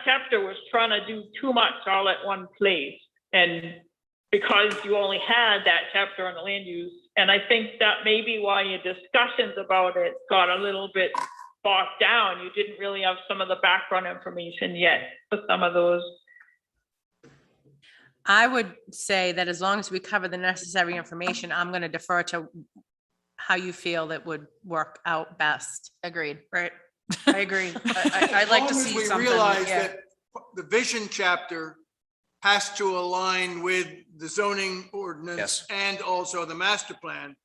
chapter was trying to do too much all at one place. And because you only had that chapter on the land use, and I think that may be why your discussions about it got a little bit bogged down. You didn't really have some of the background information yet for some of those. I would say that as long as we cover the necessary information, I'm going to defer to how you feel that would work out best. agreed. Right. I agree. I'd like to As long as see we something. realize Yeah. that the vision chapter has to align with the zoning ordinance Yes. and also the master plan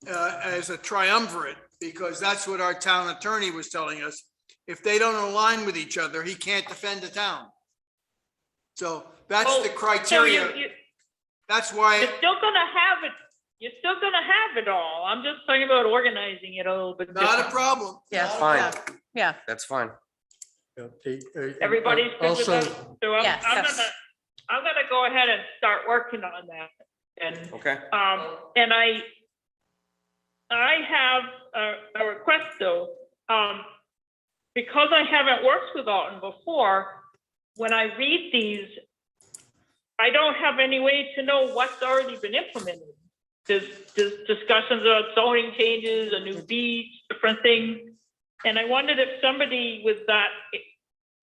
as a triumvirate, because that's what our town attorney was telling us. If they don't align with each other, he can't defend the town. So that's the So criteria. That's why. You're still gonna have it. You're still gonna have it all. I'm just talking about organizing it a little bit. Not a different. problem. Yeah. Not a Fine. problem. Yeah. That's fine. Everybody's good with Also, that? So Yes. I'm gonna go ahead and start working on that. And, Okay. and I have a request though. Because I haven't worked with Alton before, when I read these, I don't have any way to know what's already been implemented. There's discussions about zoning changes, a new beach, different things. And I wondered if somebody with that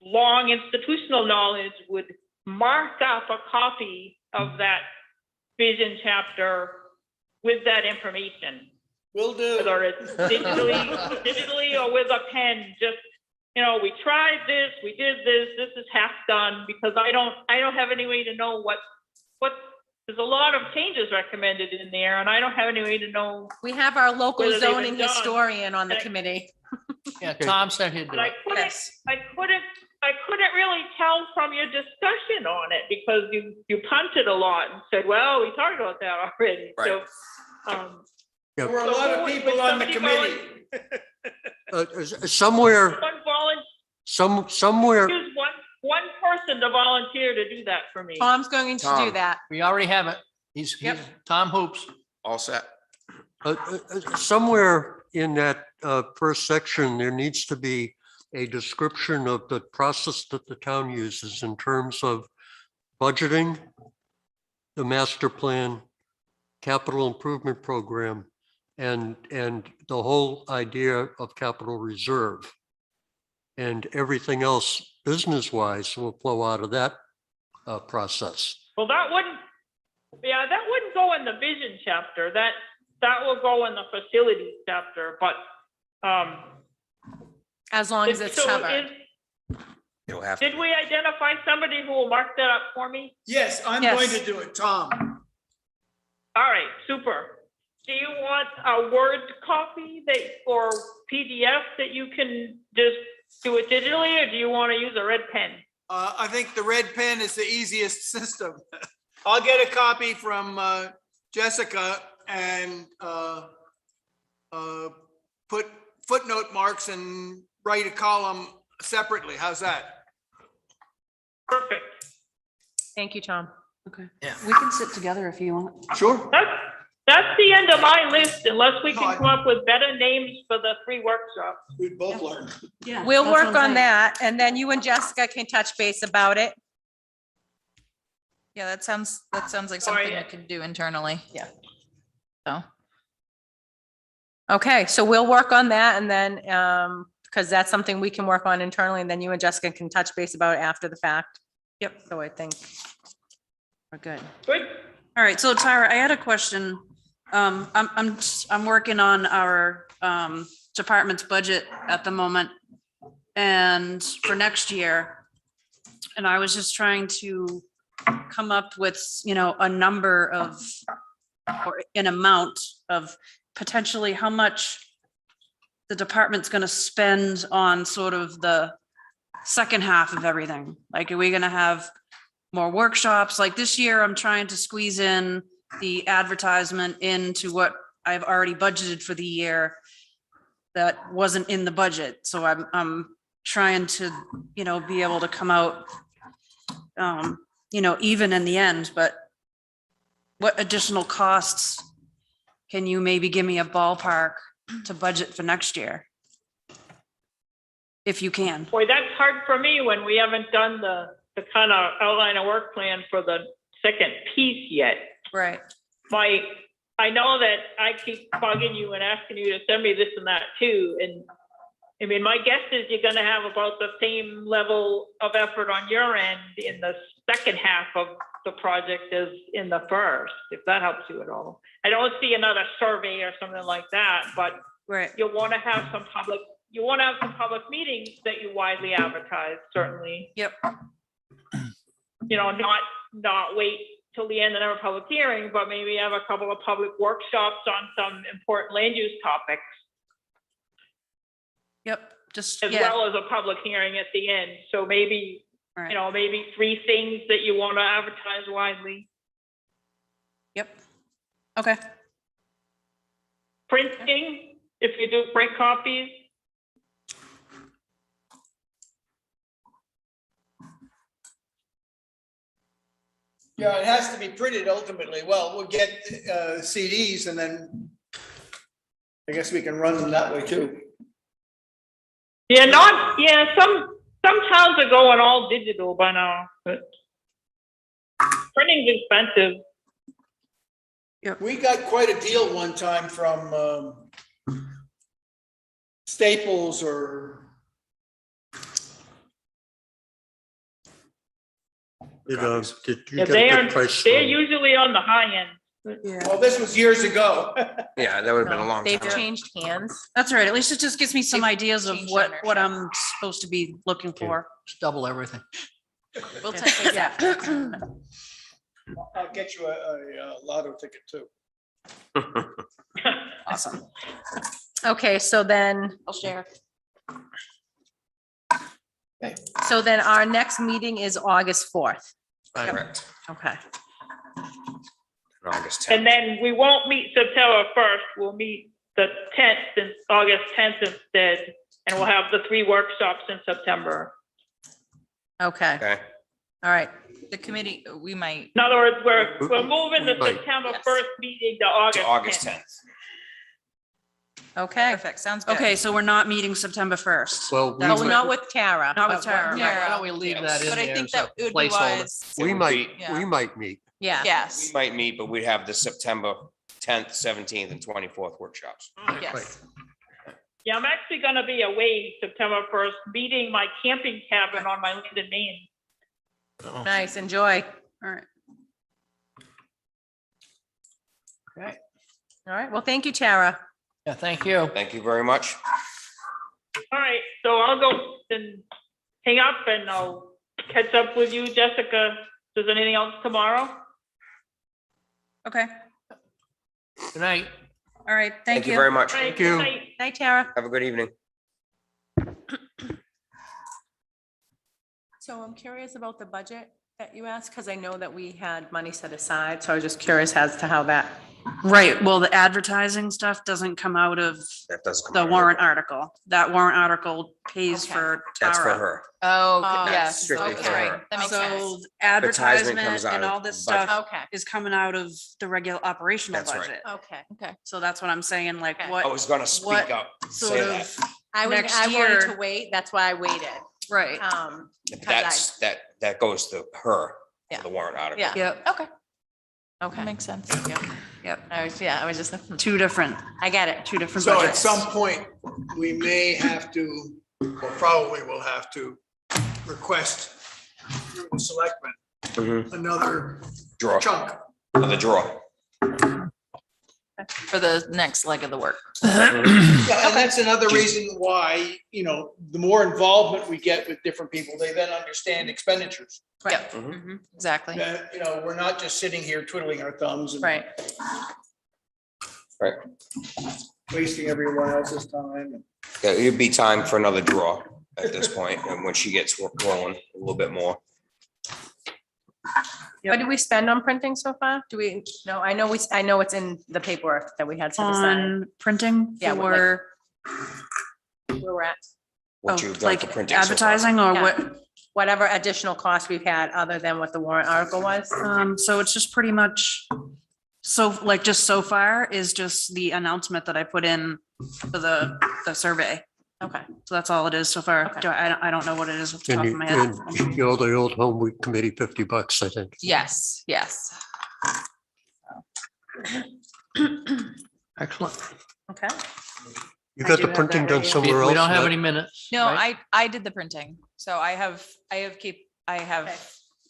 long institutional knowledge would mark up a copy of that vision chapter with that information. Will do. Whether it's digitally or with a pen, just, you know, we tried this, we did this is half done, because I don't have any way to know what, there's a lot of changes recommended in there, and I don't have any way to know. We have our local Whether they've been zoning done. historian on the And I- committee. Yeah, Tom said he'd do But I it. couldn't, Yes. I couldn't really tell from your discussion on it, because you punted a lot and said, well, we talked about that already. So, There were a lot of people on the committee. somewhere, somewhere, Choose one person to volunteer to do that for me. Tom's going to do Tom. that. We already have it. He's Tom Hoops. All set. somewhere in that first section, there needs to be a description of the process that the town uses in terms of budgeting, the master plan, capital improvement program, and the whole idea of capital reserve. And everything else business-wise will flow out of that process. Well, that wouldn't go in the vision chapter. That will go in the facilities chapter, but, As long as it's so covered. You'll have to. did we identify somebody who will mark that up for me? Yes, I'm Yes. going to do it, Tom. All right, super. Do you want a Word copy or PDF that you can just do it digitally, or do you want to use a red pen? I think the red pen is the easiest system. I'll get a copy from Jessica and put footnote marks and write a column separately. How's that? Perfect. Thank you, Tom. Okay. Yeah. We can sit together if you want. Sure. That's the end of my list, unless we can come up with better names for the 3 workshops. We both learn. Yeah. We'll that's what work I'm on saying. that, and then you and Jessica can touch base about it. Yeah, that sounds like Sorry. something we can do internally. Yeah. So, Okay, so we'll work on that, and then, because that's something we can work on internally, and then you and Jessica can touch base about it after the fact. Yep. So I think, We're good. Good. All right, so Tyra, I had a question. I'm working on our department's budget at the moment and for next year. And I was just trying to come up with, a number of, or an amount of potentially how much the department's gonna spend on sort of the second half of everything. Like, are we gonna have more workshops? Like this year, I'm trying to squeeze in the advertisement into what I've already budgeted for the year that wasn't in the budget. So I'm trying to, be able to come out, even in the end, but what additional costs can you maybe give me a ballpark to budget for next year? If you can. Boy, that's hard for me when we haven't done the kind of outline of work plan for the second piece yet. Right. I know that I keep bugging you and asking you to send me this and that too. And I mean, my guess is you're gonna have about the same level of effort on your end in the second half of the project as in the first, if that helps you at all. I don't see another survey or something like that, but Right. you'll want to have some public meetings that you widely advertise, certainly. Yep. Not not wait till the end of our public hearing, but maybe have a couple of public workshops on some important land use topics, Yep, just, as yeah, well as a public hearing at the end. So maybe, all you right, know, maybe 3 things that you want to advertise widely. yep. Okay, Printing, if you do print copies. Yeah, it has to be printed ultimately. Well, we'll get CDs and then I guess we can run them that way too. Yeah, some towns are going all digital by now, but printing's expensive. We got quite a deal one time from Staples or Did you Yeah, get a good price? they're usually on the high end. well, this was years ago. Yeah, that would have been a long They've time. changed hands. that's all right. At least it just gives me some They've ideas of changed what ownership. I'm supposed to be looking for. Just double everything. We'll touch base Yeah. after. I'll get you a lotto ticket too. Awesome. Okay, so then, I'll share. so then our next meeting is August 4th. Correct. Okay. August And 10th. then we won't meet September 1st, we'll meet the 10th, and August 10th instead, and we'll have the 3 workshops in September. Okay, Okay. all right. The committee, we might, In other words, we're moving the We might. September Yes. 1st meeting to To August August 10th. 10th. Okay. perfect, sounds good. Okay, so we're not meeting September 1st. Well, That's No, what- not with Tara. Not with but Tara. Yeah, why Yeah. don't we leave that in But I there think as a that it would be placeholder? wise. we might, Yeah. we might meet. Yeah. We Yes, might meet, but we'd have the September 10th, 17th, and 24th workshops. yes. Yeah, I'm actually gonna be away September 1st, meeting my camping cabin on my land in Maine. Nice, enjoy. All right. Okay. All right, well, thank you, Tara. Yeah, thank you. Thank you very much. All right, so I'll go and hang up and I'll catch up with you, Jessica. Is there anything else tomorrow? Okay, Good night. all right, Thank you very much. All right, Thank you. good night. Night, Tara. Have a good evening. So I'm curious about the budget that you asked, because I know that we had money set aside, so I was just curious as to how that. Right, well, the advertising stuff doesn't come out of That does come the out of warrant her. article. That warrant article pays Okay. for That's for Tara. her. Oh, Oh, yes, strictly okay, for right, her. that makes So sense. Advertisement advertisement comes out and of all this budget. stuff Okay, is coming out of the regular operational That's right. budget. okay. Okay, So that's what I'm saying, like Okay. I what was gonna speak what up, and sort say of, that. I was, Next I wanted year- to wait, that's why I waited. right, That's, that goes to her, Yeah. for the warrant article. Yeah. yep, okay, that Okay. makes sense. yep. I was just, Two different I get it. budgets. So at some point, we may have to, or probably will have to request through the selectmen Mhm. another Draw, chunk. the draw. For the next leg of the work. Yeah, and that's another reason why, the more involvement we get with different people, they then understand expenditures. Right, Mhm. Exactly. That, we're not just sitting here twiddling our thumbs and right. Right. wasting everyone else's time. Yeah, it'd be time for another draw at this point, and when she gets rolling a little bit more. What did we spend on printing so far? Do we, no, I know it's in the paperwork that we had set aside, On printing Yeah, what, like- for, where we're at. What oh, you've done for like printing so far. advertising or Yeah. what? Whatever additional cost we've had other than what the warrant article was. So it's just pretty much, so like just so far is just the announcement that I put in for the survey. Okay, So that's all it is so far. Okay. I don't know what it is off the top And of my head. you owe the old home week committee $50, I think. Yes, yes. Excellent. okay. You I got do the have printing that done right here. somewhere else? We don't have Matt? any minutes. No, right? I did the printing, so I have Okay.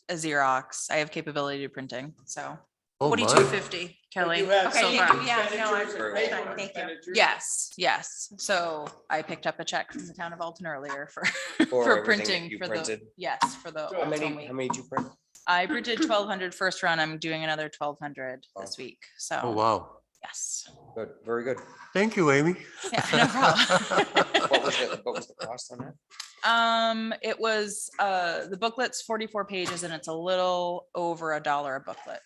a Xerox, I have capability of printing, so. Oh, my. 4250, Kelly. You have Okay, so thank far. you. Yeah, no, I- expenditures, that's fine, thank you. Yes, yes. So I picked up a check from the town of Alton earlier for, For for everything that printing you for the, printed? yes, for the. How Alton many week. did you print? I did 1,200 first round. I'm doing another 1,200 this week. Oh, So, wow. yes. Good, very good. Thank you, Amy. Yeah, no problem. What was the cost on that? It was, the booklet's 44 pages and it's a little over $1 a booklet.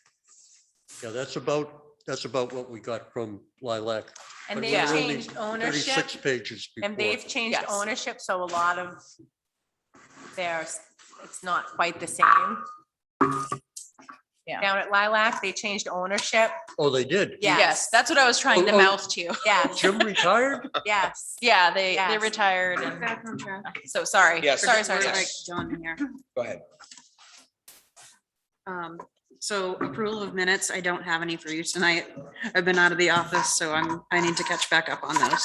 Yeah, that's about what we got from Lilac. And but they've we're only changed ownership, 36 pages before. and they've changed Yes. ownership, so a lot of there's, it's not quite the same. Yeah. Down at Lilac, they changed ownership. Oh, they did? Yes. Yes, that's what I was trying to Oh, oh. mouth to you. Yes, Jim retired? yes. Yeah, they Yes. retired and Back on track. so sorry. Yes. Sorry. We're like Yes. done here. Go ahead. So approval of minutes, I don't have any for you tonight. I've been out of the office, so I need to catch back up on those.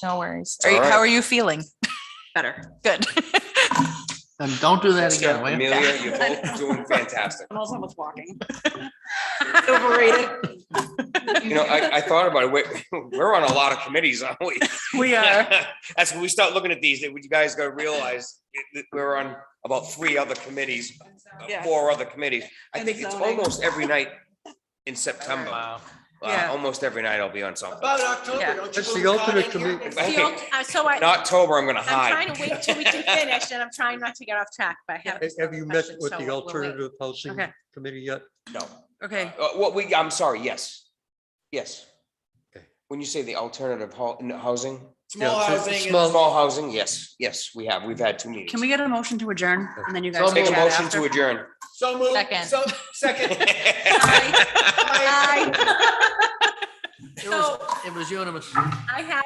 No worries. All right. How are you feeling? Better. Good. And don't do that again, will you? Amelia, you're both doing fantastic. I'm also with walking. Overrated. You know, I thought about it. We're on a lot of committees, aren't we? We are. That's when we start looking at these, that you guys gotta realize that we're on about 3 other committees, Yeah. 4 other committees. I And think it's zoning. almost every night in September. Wow. Yeah. Almost every night I'll be on something. About October, Yeah. don't you? That's the believe alternate Connie here? committee. It's the old- So I, In October, I'm gonna I'm hide. trying to wait till we can finish, and I'm trying not to get off track, but I have. Have you met questions, with so the we'll wait. alternative housing Okay. committee yet? No. Okay. I'm sorry, yes. Yes. Okay. When you say the alternative housing, Small Yeah, housing. and- small housing, yes, we've had 2 meetings. Can we get a motion to adjourn and then you So guys can Make a chat motion after? to adjourn. So moved. Second. So, second. Aye. It was unanimous. I have